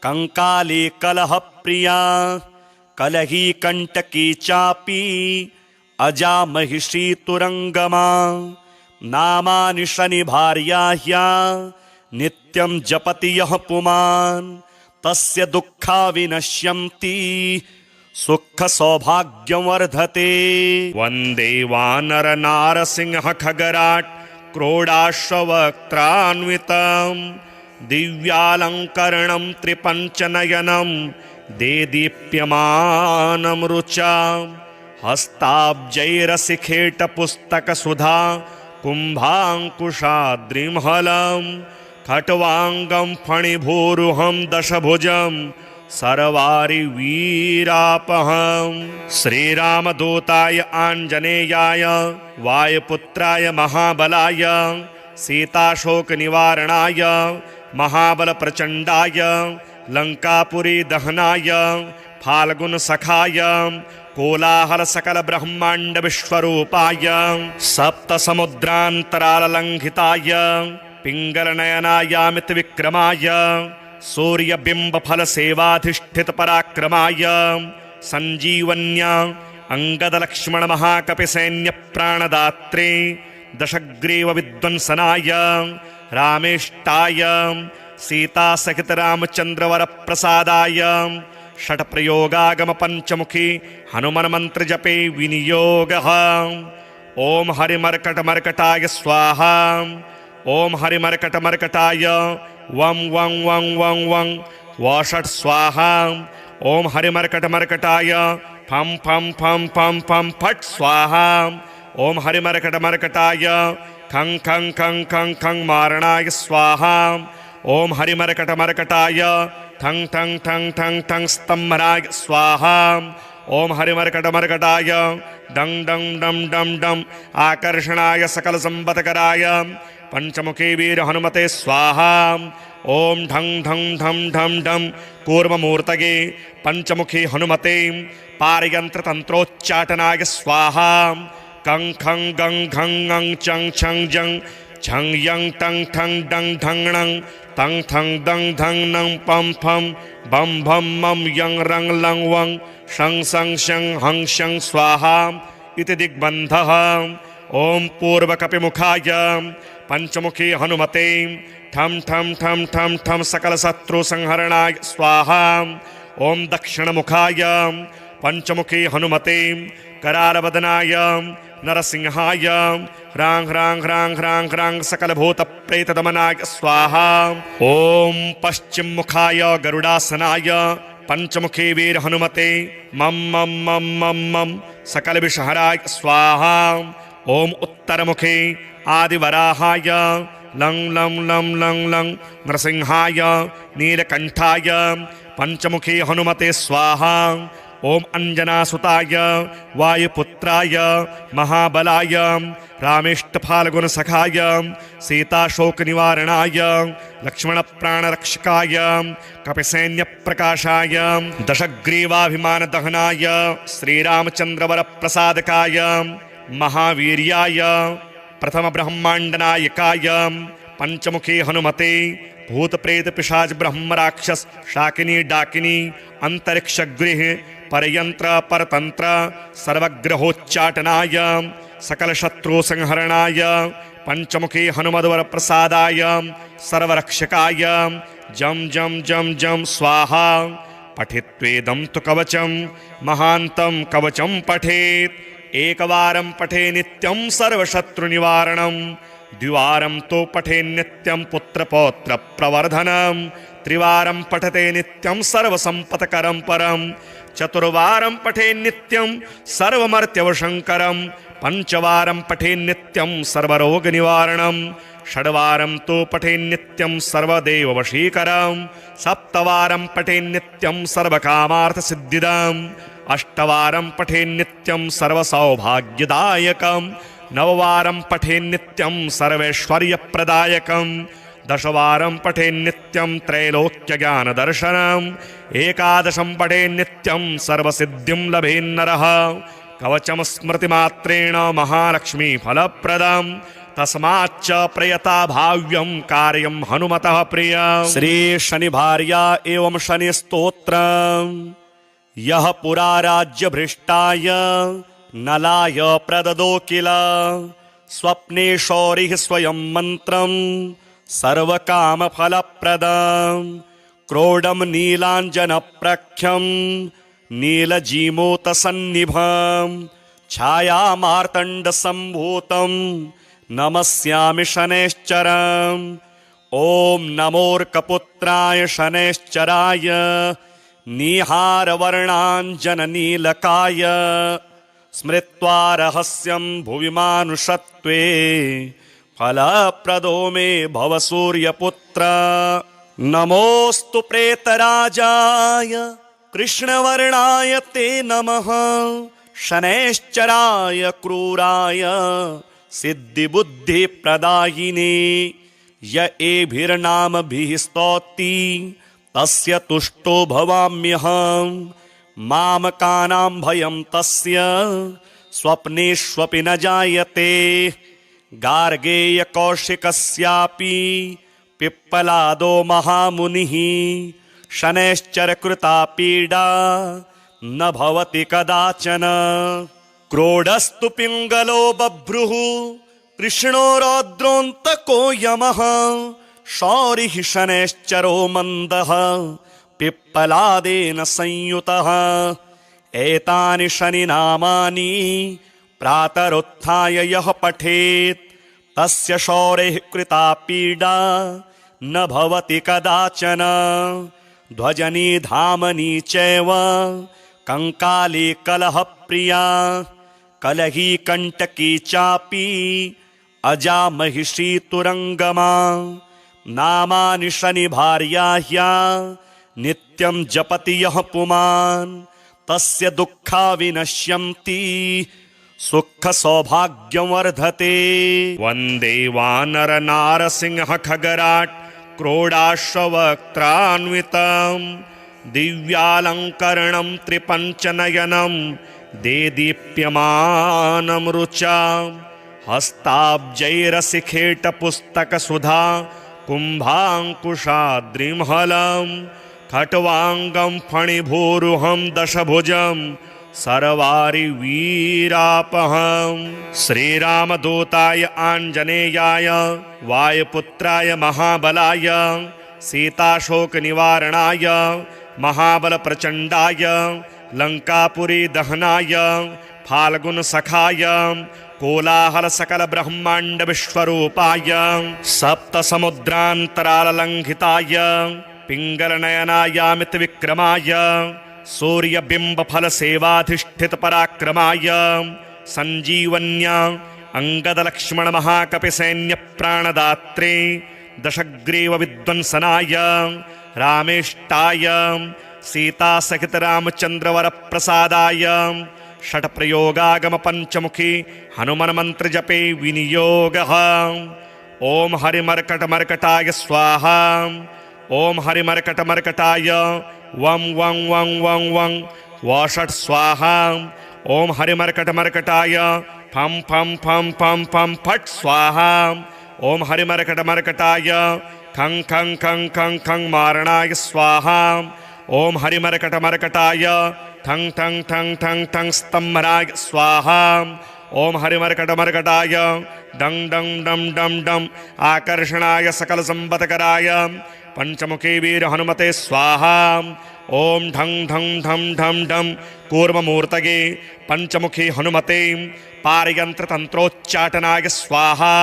कंकाली कलहप्रिया कलही कंटकी चापि अजा महिषी तुरंगमा नामानि शनिभार्याह्या नित्यं जपति यः पुमान् तस्य दुःखा विनश्यन्ति सुख सौभाग्यं वर्धते। वन्दे वानर नारसिंह खगराट् क्रोडाश्ववक्त्रान्वितं दिव्यालङ्करणं त्रिपञ्चनयनं देदीप्यमानं रुचां हस्ताब्जैरसिखेटपुस्तकसुधा कुम्भाङ्कुशाद्रिमहलं खट्वाङ्गं फणिभूरुहं दशभुजं सर्वारिवीरापहं श्रीरामदूताय आञ्जनेयाय वायुपुत्राय महाबलाय सीताशोकनिवारणाय महाबलप्रचण्डाय लङ्कापुरी दहनाय फाल्गुनसखाय कोलाहलसकलब्रह्माण्डविश्वरूपाय सप्तसमुद्रान्तराललङ्घिताय पिङ्गलनयनायामितविक्रमाय सूर्यबिम्बफलसेवाधिष्ठितपराक्रमाय सञ्जीवन्या अङ्गदलक्ष्मणमहाकपिसैन्यप्राणदात्रे दशग्रीवविध्वंसनाय रामेष्टाय सीतासहितरामचन्द्रवरप्रसादाय षट्प्रयोगागमपञ्चमुखी हनुमन्मन्त्रजपे विनियोगः। ॐ हरिमर्कटमर्कटाय स्वाहा ॐ हरिमर्कटमर्कटाय वं वं वं वं वं वषट् स्वाहा ॐ हरिमर्कटमर्कटाय फं फं फं फं फं फट् स्वाहा ॐ हरिमर्कटमर्कटाय खं खं खं खं खं मारणाय स्वाहा ॐ हरिमर्कटमर्कटाय ठं ठं ठं ठं ठं स्तम्भनाय स्वाहा ॐ हरिमर्कटमर्कटाय डं डं डं डं डं आकर्षणाय सकलसम्पत्कराय पंचमुखी वीर हनुमते स्वाहा ॐ ढं ढं ढं ढं ढं कूर्ममूर्तये पंचमुखी हनुमते पारयन्त्रतन्त्रोच्चाटनाय स्वाहा कं खं गं घं ङं चं छं जं झं यं टं ठं डं ढं णं तं थं दं धं नं पं फं बं भं मं यं रं लं वं शं सं शं हं शं स्वाहा इति दिग्बन्धः। ॐ पूर्वकपिमुखाय पञ्चमुखी हनुमते ठं ठं ठं ठं ठं सकलशत्रुसंहरणाय स्वाहा। ॐ दक्षिणमुखाय पञ्चमुखी हनुमते करालवदनाय नरसिंहाय ह्रां ह्रां ह्रां ह्रां ह्रां सकलभूतप्रेतदमनाय स्वाहा। ॐ पश्चिममुखाय गरुडासनाय पञ्चमुखी वीर हनुमते मं मं मं मं मं सकलविषहराय स्वाहा। ॐ उत्तरमुखे आदिवराहाय लं लं लं लं लं नरसिंहाय नीलकण्ठाय पञ्चमुखी हनुमते स्वाहा। ॐ अञ्जनासुताय वायुपुत्राय महाबलाय रामेष्टफाल्गुनसखाय सीताशोकनिवारणाय लक्ष्मणप्राणरक्षकाय कपिसैन्यप्रकाशाय दशग्रीवाभिमानदहनाय श्रीरामचन्द्रवरप्रसादकाय महावीर्याय प्रथमब्रह्माण्डनायकाय पञ्चमुखी हनुमते भूतप्रेतपिशाच ब्रह्मराक्षस शाकिनी डाकिनी अंतरिक्षगृह परयंत्र परतंत्र सर्वग्रहोच्चाटनाय सकलशत्रुसंहरणाय पञ्चमुखी हनुमद्वरप्रसादाय सर्वरक्षकाय जं जं जं जं स्वाहा। पठित्वेदं तु कवचं महान्तं कवचं पठेत् एकवारं पठे नित्यं सर्वशत्रुनिवारणं द्विवारं तो पठे नित्यं पुत्रपौत्रप्रवर्धनं त्रिवारं पठते नित्यं सर्वसम्पत्करं परं चतुर्वारं पठे नित्यं सर्वमर्त्यवशङ्करं पञ्चवारं पठे नित्यं सर्वरोगनिवारणं षड्वारं तो पठे नित्यं सर्वदेववशीकरं सप्तवारं पठे नित्यं सर्वकामार्थसिद्धिदम् अष्टवारं पठे नित्यं सर्वसौभाग्यदायकं नववारं पठे नित्यं सर्वैश्वर्यप्रदायकं दशवारं पठे नित्यं त्रैलोक्यज्ञानदर्शनम् एकादशं पठे नित्यं सर्वसिद्धिं लभेन्नरः कवचं स्मृतिमात्रेण महालक्ष्मीफलप्रदं तस्माच्च प्रयता भाव्यं कार्यं हनुमतः प्रियम्। श्री शनिभार्या एवं शनिस्तोत्रम् यः पुरा राज्यभ्रष्टाय नलाय प्रददो किल स्वप्ने शौरिः स्वयं मन्त्रं सर्वकामफलप्रदं क्रोडं नीलाञ्जनप्रख्यं नीलजीमूतसन्निभं छायामार्तण्डसम्भूतं नमस्यामि शनैश्चरम्। ॐ नमोऽर्कपुत्राय शनैश्चराय नीहारवर्णाञ्जननीलकाय स्मृत्वा रहस्यं भुवि मानुषत्वे फलप्रदो मे भव सूर्यपुत्र। नमोऽस्तु प्रेतराजाय कृष्णवर्णाय ते नमः शनैश्चराय क्रूराय सिद्धिबुद्धिप्रदायिने य एभिर्नामभिः स्तौति तस्य तुष्टो भवाम्यहं मामकानां भयं तस्य स्वप्नेष्वपि न जायते। गार्गेयकौशिकस्यापि पिप्पलादो महामुनिः शनैश्चरकृता पीडा न भवति कदाचन। क्रोडस्तु पिङ्गलो बभ्रुः कृष्णो रौद्रोऽन्तको यमः शौरिः शनैश्चरो मन्दः पिप्पलादेन संयुतः। एतानि शनिनामानि प्रातरुत्थाय यः पठेत् तस्य शौरेः कृता पीडा न भवति कदाचन। ध्वजनी धामनी चैव कंकाली कलहप्रिया कलही कंटकी चापि अजा महिषी तुरंगमा। नामानि शनिभार्याह्या नित्यं जपति यः पुमान् तस्य दुःखा विनश्यन्ति सुख सौभाग्यं वर्धते। वन्दे वानर नारसिंह खगराट् क्रोडाश्ववक्त्रान्वितं दिव्यालङ्करणं त्रिपञ्चनयनं देदीप्यमानं रुचां हस्ताब्जैरसिखेटपुस्तकसुधा कुम्भाङ्कुशाद्रिमहलं खट्वाङ्गं फणिभूरुहं दशभुजं सर्वारिवीरापहं श्रीरामदूताय आञ्जनेयाय वायुपुत्राय महाबलाय सीताशोकनिवारणाय महाबलप्रचण्डाय लङ्कापुरी दहनाय फाल्गुनसखाय कोलाहल सकल ब्रह्मांड विश्वरूपाय सप्तसमुद्रान्तराललङ्घिताय पिङ्गलनयनायामित विक्रमाय सूर्यबिम्बफल सेवाधिष्ठित पराक्रमाय संजीवन्या अंगदलक्ष्मण महाकपिसैन्य प्राणदात्रे दशग्रीव विद्वंसनाय रामेष्टाय सीता सहित रामचंद्रवर प्रसादाय षट प्रयोगागम पंचमुखी हनुमान मंत्र जपे विनियोगः। ओम हरिमर्कट मर्कटाय स्वाहा। ओम हरिमर्कट मर्कटाय वं वं वं वं वं वषट् स्वाहा। ओम हरिमर्कट मर्कटाय फं फं फं फं फं फट् स्वाहा। ओम हरिमर्कट मर्कटाय खं खं खं खं खं मारणाय स्वाहा। ओम हरिमर्कट मर्कटाय ठं ठं ठं ठं ठं स्तंभनाय स्वाहा। ओम हरिमर्कट मर्कटाय डं डं डं डं डं आकर्षणाय सकल संपत्कराय पंचमुखी वीर हनुमते स्वाहा। ओम ढं ढं ढं ढं ढं कूर्ममूर्तये पंचमुखी हनुमते पारयंत्र तंत्रोच्चाटनाय स्वाहा।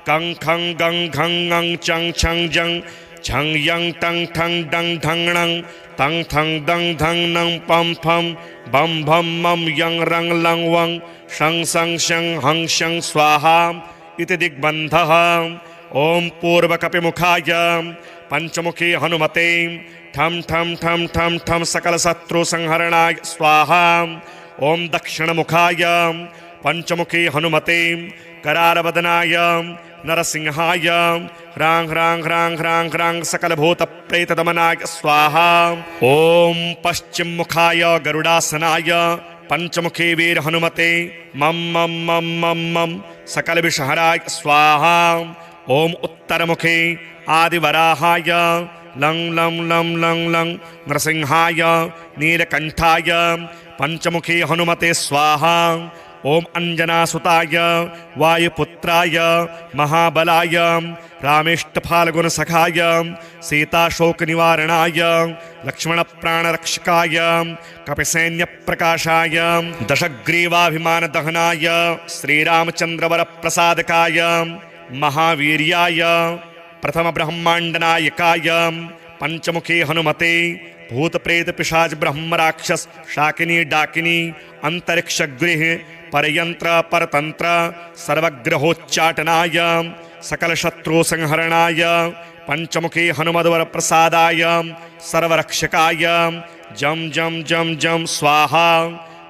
कं खं गं घं ङं चं छं जं छं यं टं ठं डं ढं णं तं थं दं धं नं पं फं बं भं मं यं रं लं वं शं सं शं हं शं स्वाहा इति दिग्बन्धः। ओम पूर्वकपिमुखाय पंचमुखी हनुमते ठं ठं ठं ठं ठं सकल शत्रु संहरणाय स्वाहा। ओम दक्षिणमुखाय पंचमुखी हनुमते करालवदनाय नरसिंहाय ह्रां ह्रां ह्रां ह्रां ह्रां सकल भूत प्रेत दमनाय स्वाहा। ओम पश्चिम मुखाय गरुडासनाय पंचमुखी वीर हनुमते मम मम मम मम मम सकल विषहराय स्वाहा। ओम उत्तर मुखे आदिवराहाय लं लं लं लं लं नरसिंहाय नीलकंठाय पंचमुखी हनुमते स्वाहा। ओम अंजनासुताय वायुपुत्राय महाबलाय रामेष्टफाल्गुनसखाय सीताशोकनिवारणाय लक्ष्मणप्राणरक्षकाय कपिसैन्यप्रकाशाय दशग्रीवाभिमानदहनाय श्रीरामचन्द्रवरप्रसादकाय महावीर्याय प्रथम ब्रह्मांडनायकाय पंचमुखी हनुमते भूत प्रेत पिशाच ब्रह्म राक्षस शाकिनी डाकिनी अंतरिक्ष गृह परयंत्र परतंत्र सर्वग्रहोच्चाटनाय सकल शत्रु संहरणाय पंचमुखी हनुमद्वर प्रसादाय सर्वरक्षकाय जम जम जम जम स्वाहा।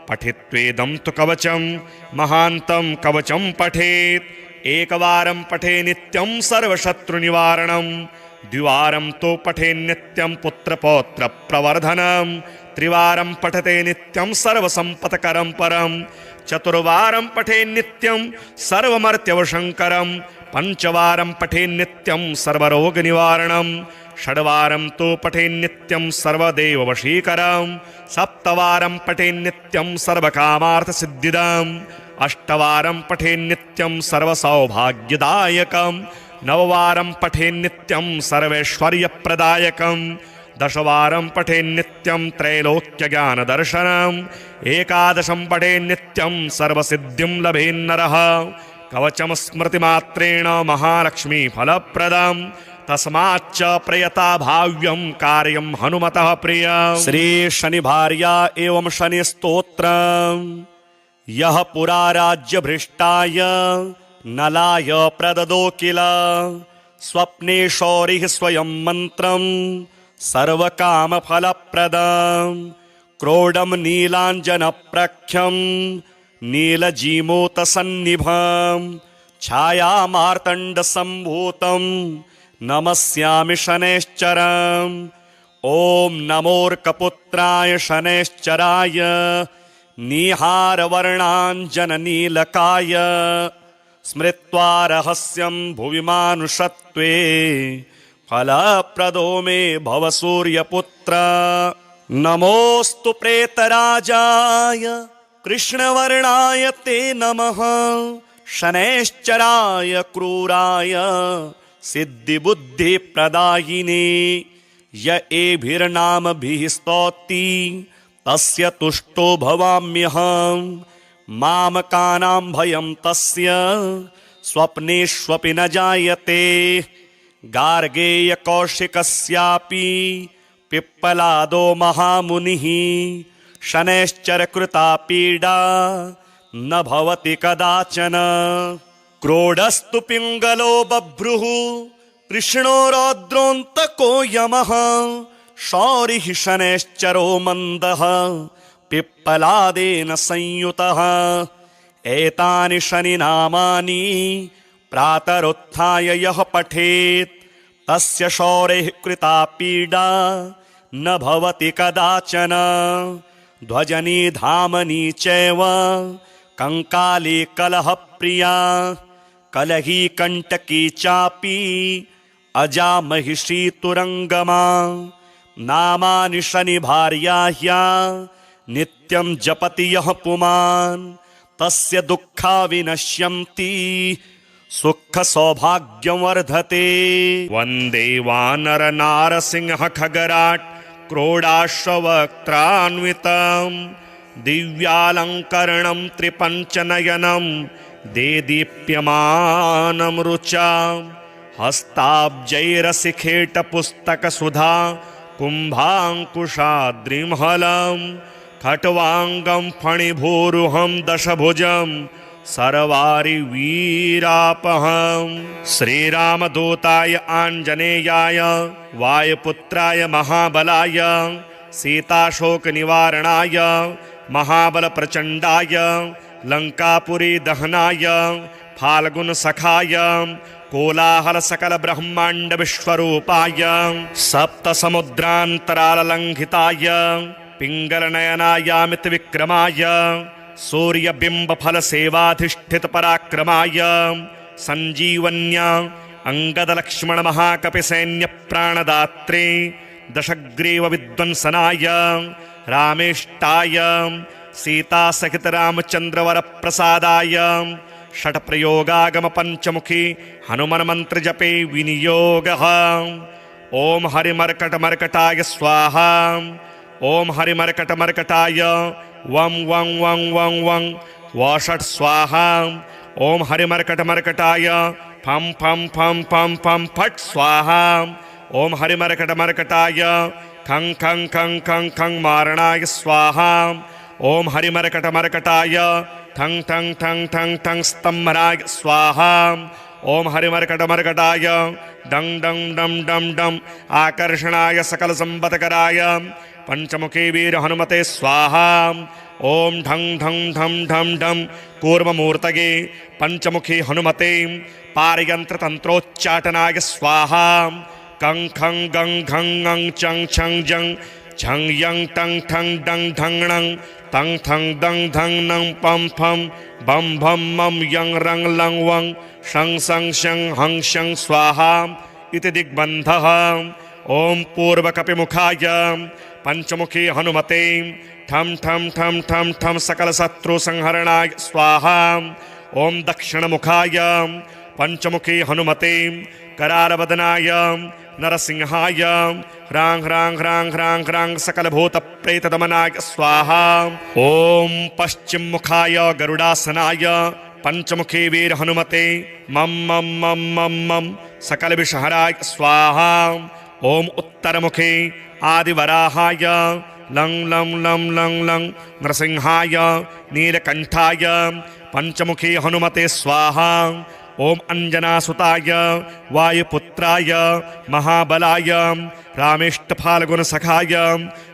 पठित्वेदं तु कवचं महान्तं कवचं पठेत् एकवारं पठे नित्यं सर्वशत्रुनिवारणं द्विवारं तो पठे नित्यं पुत्रपौत्र प्रवर्धनं त्रिवारं पठते नित्यं सर्वसंपत्करं परं चतुर्वारं पठे नित्यं सर्वमर्त्यवशंकरं पंचवारं पठे नित्यं सर्वरोगनिवारणं षड्वारं तो पठे नित्यं सर्वदेववशीकरं सप्तवारं पठे नित्यं सर्वकामार्थसिद्धिदम् अष्टवारं पठे नित्यं सर्वसौभाग्यदायकं नववारं पठे नित्यं सर्वैश्वर्यप्रदायकं दशवारं पठे नित्यं त्रैलोक्यज्ञानदर्शनम् एकादशं पठे नित्यं सर्वसिद्धिं लभेन्नरः कवचं स्मृतिमात्रेण महालक्ष्मीफलप्रदम् तस्माच्च प्रयता भाव्यं कार्यं हनुमतः प्रियम्। श्री शनिभार्या एवं शनि स्तोत्रम् यः पुरा राज्यभ्रष्टाय नलाय प्रददो किल स्वप्ने शौरिः स्वयं मन्त्रं सर्वकामफलप्रदं क्रोडं नीलाञ्जनप्रख्यं नीलजीमूतसन्निभं छायामार्तण्डसम्भूतं नमस्यामि शनैश्चरम्। ॐ नमोऽर्कपुत्राय शनैश्चराय निहारवर्णाञ्जननीलकाय स्मृत्वा रहस्यं भुवि मानुषत्वे फलप्रदो मे भव सूर्यपुत्र। नमोऽस्तु प्रेतराजाय कृष्णवर्णाय ते नमः। शनैश्चराय क्रूराय सिद्धिबुद्धिप्रदायिने य एभिर्नामभिः स्तौति तस्य तुष्टो भवाम्यहम्। मामकानां भयं तस्य स्वप्नेष्वपि न जायते। गार्गेयकौशिकस्यापि पिप्पलादो महामुनिः शनैश्चरकृता पीडा न भवति कदाचन। क्रोडस्तु पिङ्गलो बभ्रुः कृष्णो रौद्रोऽन्तको यमः। शौरिः शनैश्चरो मन्दः पिप्पलादेन संयुतः। एतानि शनिनामानि प्रातरुत्थाय यः पठेत् तस्य शौरेः कृता पीडा न भवति कदाचन। ध्वजनी धामनी चैव कंकाली कलहप्रिया कलही कंटकी चापि अजा महिषी तुरंगमा। नामानि शनिभार्याह्या नित्यं जपति यः पुमान् तस्य दुःखा विनश्यन्ति सुख सौभाग्यं वर्धते। वन्दे वानर नारसिंह खगराट् क्रोडाश्ववक्त्रान्वितं दिव्यालङ्करणं त्रिपञ्चनयनं देदीप्यमानं रुचां। हस्ताब्जैरसिखेटपुस्तकसुधा कुम्भाङ्कुशाद्रिमहलं खट्वाङ्गं फणिभूरुहं दशभुजं सर्वारिवीरापहम्। श्रीरामदूताय आञ्जनेयाय वायुपुत्राय महाबलाय सीताशोकनिवारणाय महाबलप्रचण्डाय लङ्कापुरी दहनाय फाल्गुनसखाय कोलाहलसकलब्रह्माण्डविश्वरूपाय सप्तसमुद्रान्तराललङ्घिताय पिङ्गलनयनायामितविक्रमाय सूर्यबिम्बफलसेवाधिष्ठितपराक्रमाय सञ्जीवन्या अङ्गदलक्ष्मणमहाकपिसैन्यप्राणदात्रे दशग्रीवविध्वंसनाय रामेष्टाय सीतासहितरामचन्द्रवरप्रसादाय षट्प्रयोगागमपञ्चमुखी हनुमन्मन्त्रजपे विनियोगः। ॐ हरिमर्कटमर्कटाय स्वाहा। ॐ हरिमर्कटमर्कटाय वं वं वं वं वं वषट् स्वाहा। ॐ हरिमर्कटमर्कटाय फं फं फं फं फं फट् स्वाहा। ॐ हरिमर्कटमर्कटाय खं खं खं खं खं मारणाय स्वाहा। ॐ हरिमर्कटमर्कटाय ठं ठं ठं ठं ठं स्तम्भराय स्वाहा। ॐ हरिमर्कटमर्कटाय डं डं डं डं डं आकर्षणाय सकलसम्पत्कराय पंचमुखी वीर हनुमते स्वाहा। ॐ ढं ढं ढं ढं ढं कूर्ममूर्तये पंचमुखी हनुमते पारयन्त्रतन्त्रोच्चाटनाय स्वाहा। कं खं गं घं ङं चं छं जं झं यं टं ठं डं ढं णं तं थं दं धं नं पं फं बं भं मं यं रं लं वं शं सं शं हं शं स्वाहा इति दिग्बन्धः। ॐ पूर्वकपिमुखाय पंचमुखी हनुमते ठं ठं ठं ठं ठं सकलशत्रुसंहरणाय स्वाहा। ॐ दक्षिणमुखाय पंचमुखी हनुमते करालवदनाय नरसिंहाय ह्रां ह्रां ह्रां ह्रां ह्रां सकलभूतप्रेतदमनाय स्वाहा। ॐ पश्चिममुखाय गरुडासनाय पंचमुखी वीर हनुमते मं मं मं मं मं सकलविषहराय स्वाहा। ॐ उत्तरमुखे आदिवराहाय लं लं लं लं लं नरसिंहाय नीलकण्ठाय पंचमुखी हनुमते स्वाहा। ॐ अंजनासुताय वायुपुत्राय महाबलाय रामेष्टफाल्गुनसखाय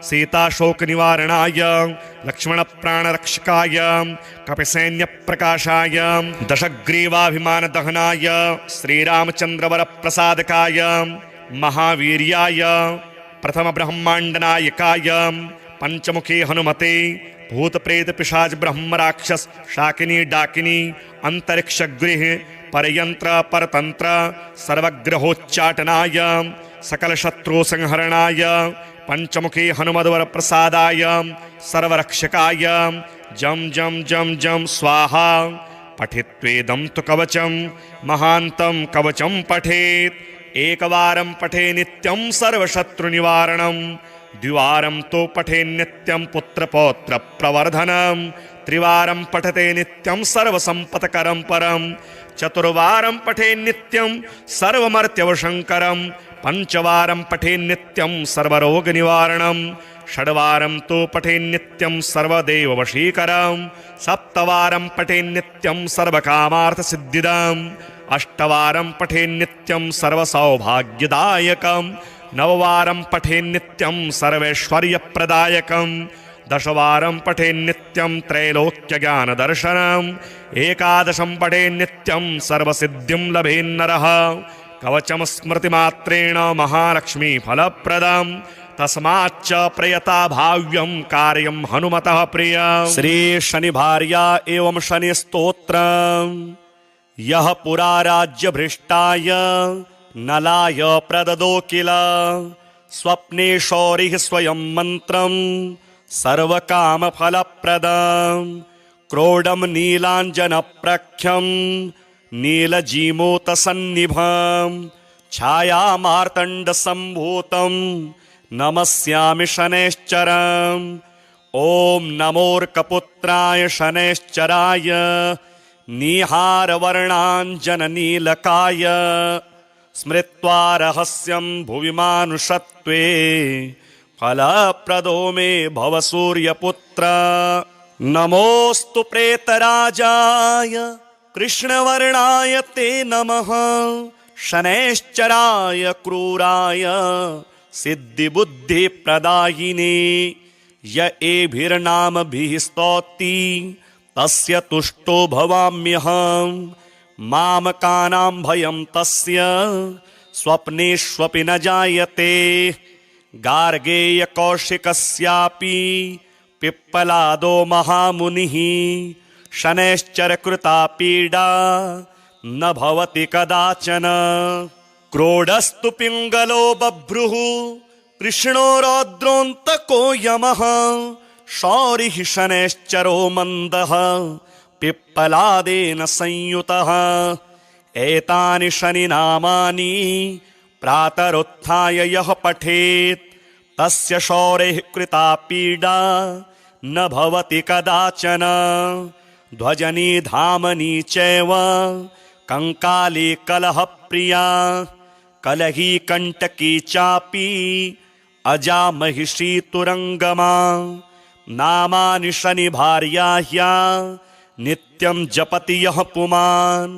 सीताशोकनिवारणाय लक्ष्मणप्राणरक्षकाय कपिसैन्यप्रकाशाय दशग्रीवाभिमानदहनाय श्रीरामचन्द्रवरप्रसादकाय महावीर्याय प्रथमब्रह्माण्डनायकाय पंचमुखी हनुमते भूत प्रेत पिशाच ब्रह्म राक्षस शाकिनी डाकिनी अंतरिक्ष गृह परयंत्र परतंत्र सर्वग्रहोच्चाटनाय सकल शत्रु संहरणाय पंचमुखी हनुमद्वर प्रसादाय सर्वरक्षकाय जम जम जम जम स्वाहा। पठित्वेदं तु कवचं महान्तं कवचं पठेत् एकवारं पठे नित्यं सर्वशत्रुनिवारणं द्विवारं तो पठे नित्यं पुत्रपौत्र प्रवर्धनं त्रिवारं पठते नित्यं सर्वसम्पत्करं परं चतुर्वारं पठे नित्यं सर्वमर्त्यवशङ्करं पंचवारं पठे नित्यं सर्वरोगनिवारणं षड्वारं तो पठे नित्यं सर्वदेववशीकरं सप्तवारं पठे नित्यं सर्वकामार्थसिद्धिदम् अष्टवारं पठे नित्यं सर्वसौभाग्यदायकं नववारं पठे नित्यं सर्वैश्वर्यप्रदायकं दशवारं पठे नित्यं त्रैलोक्यज्ञानदर्शनम् एकादशं पठे नित्यं सर्वसिद्धिं लभेन्नरः कवचं स्मृतिमात्रेण महालक्ष्मी फलप्रदम् तस्माच्च प्रयता भाव्यं कार्यं हनुमतः प्रियम्। श्री शनि भार्या एवं शनि स्तोत्रम् यः पुरा राज्य भ्रष्टाय नलाय प्रददो किल स्वप्ने शौरिः स्वयं मन्त्रं सर्वकाम फलप्रदम् क्रोडं नीलाञ्जनप्रख्यं नीलजीमूतसन्निभं छायामार्तण्डसम्भूतं नमस्यामि शनैश्चरम् ॐ नमोऽर्कपुत्राय शनैश्चराय नीहारवर्णाञ्जननीलकाय स्मृत्वा रहस्यं भुवि मानुषत्वे फलप्रदो मे भव सूर्यपुत्र। नमोऽस्तु प्रेतराजाय कृष्णवर्णाय ते नमः शनैश्चराय क्रूराय सिद्धिबुद्धिप्रदायिने य एभिर्नामभिः स्तौति तस्य तुष्टो भवाम्यहं मामकानां भयं तस्य स्वप्नेष्वपि न जायते। गार्गेयकौशिकस्यापि पिप्पलादो महामुनिः शनैश्चरकृता पीडा न भवति कदाचन। क्रोडस्तु पिङ्गलो बभ्रुः कृष्णो रौद्रोऽन्तको यमः शौरिः शनैश्चरो मन्दः पिप्पलादेन संयुतः। एतानि शनिनामानि प्रातरुत्थाय यः पठेत् तस्य शौरेः कृता पीडा न भवति कदाचन। ध्वजनी धामनी चैव कंकाली कलहप्रिया कलही कंटकी चापि अजा महिषी तुरंगमा। नामानि शनि भार्याह्या नित्यं जपति यः पुमान्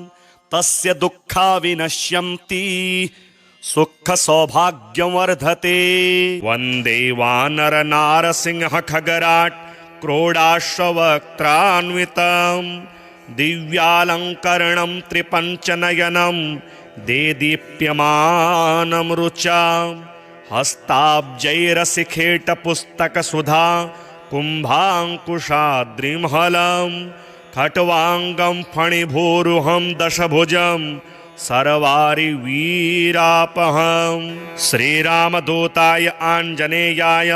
तस्य दुःखा विनश्यन्ति सुख सौभाग्यं वर्धते। वन्दे वानर नारसिंह खगराट् क्रोडाश्ववक्त्रान्वितं दिव्यालङ्करणं त्रिपञ्चनयनं देदीप्यमानं रुचां हस्ताब्जैरसिखेटपुस्तकसुधा कुम्भाङ्कुशाद्रिमहलं खट्वाङ्गं फणिभूरुहं दशभुजं सर्वारिवीरापहं। श्रीरामदूताय आञ्जनेयाय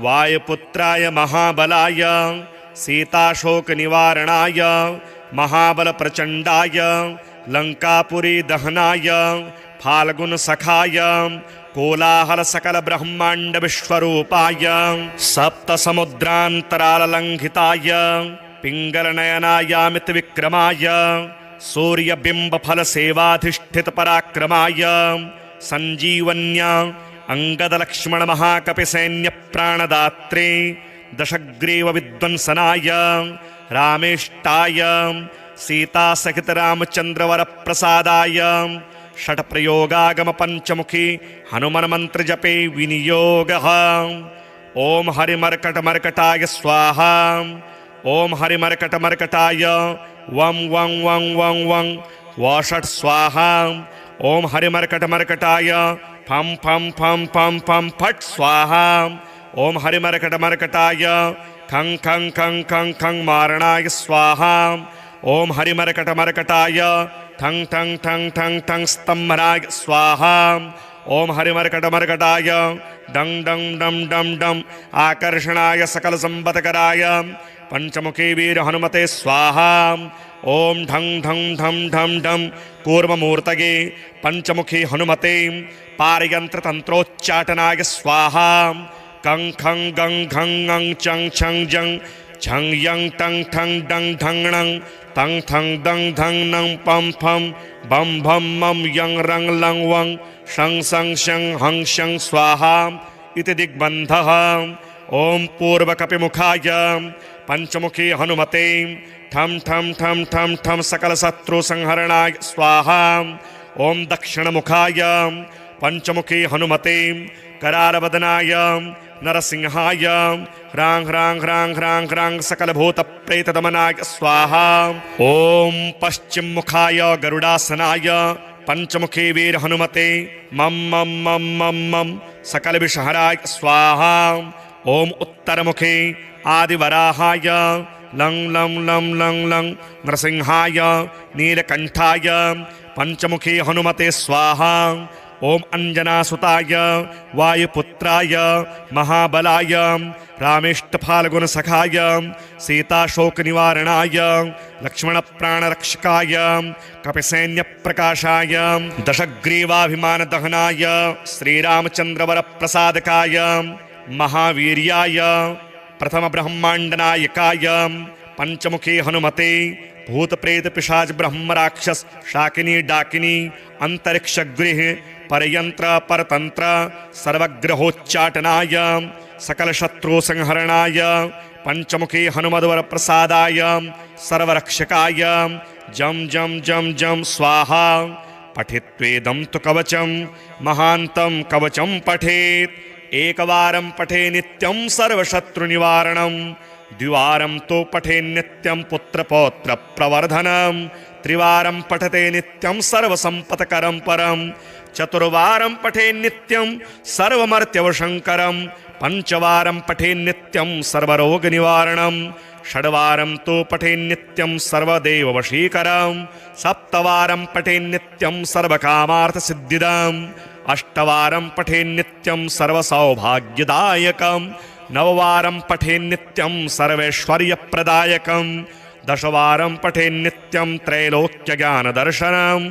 वायुपुत्राय महाबलाय सीताशोकनिवारणाय महाबलप्रचण्डाय लङ्कापुरी दहनाय फाल्गुनसखाय कोलाहलसकलब्रह्माण्डविश्वरूपाय सप्तसमुद्रान्तराललङ्घिताय पिङ्गलनयनायामितविक्रमाय सूर्यबिम्बफलसेवाधिष्ठितपराक्रमाय सञ्जीवन्या अङ्गदलक्ष्मणमहाकपिसैन्यप्राणदात्रे दशग्रीवविध्वंसनाय रामेष्टाय सीतासहितरामचन्द्रवरप्रसादाय षट्प्रयोगागमपञ्चमुखी हनुमन्मन्त्रजपे विनियोगः। ॐ हरिमर्कटमर्कटाय स्वाहा। ॐ हरिमर्कटमर्कटाय वं वं वं वं वं वषट् स्वाहा। ॐ हरिमर्कटमर्कटाय फं फं फं फं फं फट् स्वाहा। ॐ हरिमर्कटमर्कटाय खं खं खं खं खं मारणाय स्वाहा ॐ हरिमर्कटमर्कटाय ठं ठं ठं ठं ठं स्तम्भनाय स्वाहा ॐ हरिमर्कटमर्कटाय डं डं डं डं डं आकर्षणाय सकलसम्पत्कराय पंचमुखी वीर हनुमते स्वाहा ॐ ढं ढं ढं ढं ढं कूर्ममूर्तये पंचमुखी हनुमते पारयन्त्रतन्त्रोच्चाटनाय स्वाहा कं खं गं घं ङं चं छं जं झं यं टं ठं डं ढं णं तं ठं दं धं नं पं फं बं भं मं यं रं लं वं शं सं शं हं शं स्वाहा इति दिग्बन्धः। ॐ पूर्वकपिमुखाय पंचमुखी हनुमते ठं ठं ठं ठं ठं सकलशत्रुसंहरणाय स्वाहा ॐ दक्षिणमुखाय पंचमुखी हनुमते करालवदनाय नरसिंहाय ह्रां ह्रां ह्रां ह्रां ह्रां सकलभूतप्रेतदमनाय स्वाहा ॐ पश्चिममुखाय गरुडासनाय पंचमुखी वीर हनुमते मं मं मं मं मं सकलविषहराय स्वाहा ॐ उत्तरमुखे आदिवराहाय लं लं लं लं लं नरसिंहाय नीलकण्ठाय पंचमुखी हनुमते स्वाहा ॐ अंजनासुताय वायुपुत्राय महाबलाय रामेष्टफाल्गुनसखाय सीताशोकनिवारणाय लक्ष्मणप्राणरक्षकाय कपिसैन्यप्रकाशाय दशग्रीवाभिमानदहनाय श्रीरामचन्द्रवरप्रसादकाय महावीर्याय प्रथमब्रह्माण्डनायकाय पंचमुखी हनुमते भूतप्रेत पिशाच ब्रह्मराक्षस शाकिनी डाकिनी अंतरिक्षगृह परयंत्र परतंत्र सर्वग्रहोच्चाटनाय सकलशत्रुसंहरणाय पंचमुखी हनुमद्वर प्रसादाय सर्वरक्षकाय जम जम जम जम स्वाहा पठित्वेदं तु कवचं महान्तं कवचं पठेत् एकवारं पठे नित्यं सर्वशत्रुनिवारणं द्विवारं तो पठे नित्यं पुत्रपौत्र प्रवर्धनं त्रिवारं पठते नित्यं सर्वसम्पत्करं परं चतुर्वारं पठे नित्यं सर्वमर्त्यवशङ्करं पंचवारं पठे नित्यं सर्वरोगनिवारणं षड्वारं तो पठे नित्यं सर्वदेववशीकरं सप्तवारं पठे नित्यं सर्वकामार्थसिद्धिदम् अष्टवारं पठे नित्यं सर्वसौभाग्यदायकं नववारं पठे नित्यं सर्वैश्वर्यप्रदायकं दशवारं पठे नित्यं त्रैलोक्यज्ञानदर्शनम्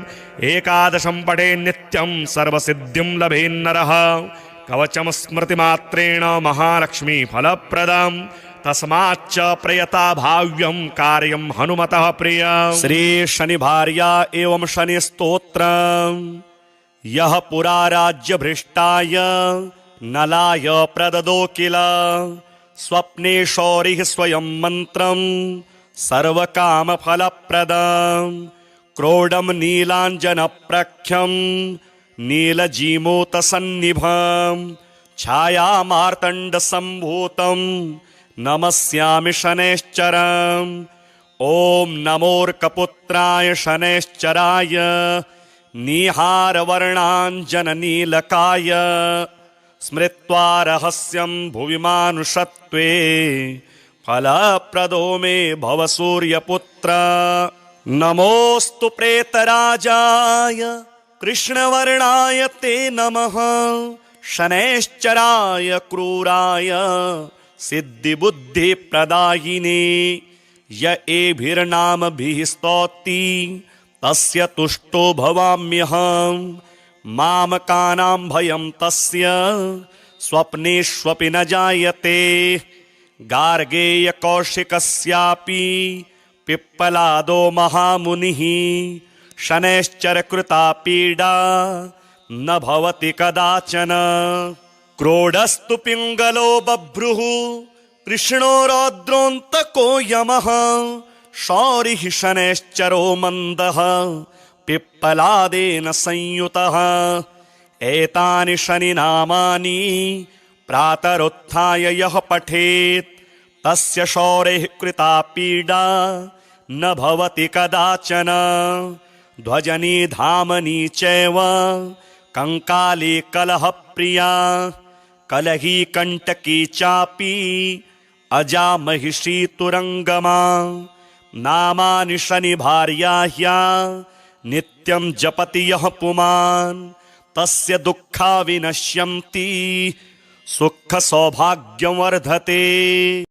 एकादशं पठे नित्यं सर्वसिद्धिं लभेन्नरः कवचं स्मृतिमात्रेण महालक्ष्मीफलप्रदं तस्माच्च प्रयता भाव्यं कार्यं हनुमतः प्रियं। श्री शनिभार्या एवं शनि स्तोत्रम् यः पुरा राज्यभ्रष्टाय नलाय प्रददो किल स्वप्ने शौरिः स्वयं मन्त्रं सर्वकामफलप्रदं क्रोडं नीलाञ्जनप्रख्यं नीलजीमूतसन्निभं छायामार्तण्डसम्भूतं नमस्यामि शनैश्चरम् ॐ नमोऽर्कपुत्राय शनैश्चराय नीहारवर्णाञ्जननीलकाय स्मृत्वा रहस्यं भुवि मानुषत्वे फलप्रदो मे भव सूर्यपुत्र। नमोऽस्तु प्रेतराजाय कृष्णवर्णाय ते नमः शनैश्चराय क्रूराय सिद्धिबुद्धिप्रदायिने य एभिर्नामभिः स्तौति तस्य तुष्टो भवाम्यहम् मामकानां भयं तस्य स्वप्नेष्वपि न जायते गार्गेयकौशिकस्यापि पिप्पलादो महामुनिः शनैश्चरकृता पीडा न भवति कदाचन क्रोडस्तु पिङ्गलो बभ्रुः कृष्णो रौद्रोऽन्तको यमः शौरिः शनैश्चरो मन्दः पिप्पलादेन संयुतः एतानि शनिनामानि प्रातरुत्थाय यः पठेत् तस्य शौरेः कृता पीडा न भवति कदाचन ध्वजनी धामनी चैव कंकाली कलहप्रिया कलही कंटकी चापि अजामहिषी तुरंगमा नामानि शनि भार्याह्या नित्यं जपति यः पुमान् तस्य दुःखा विनश्यन्ति सुख सौभाग्यं वर्धते।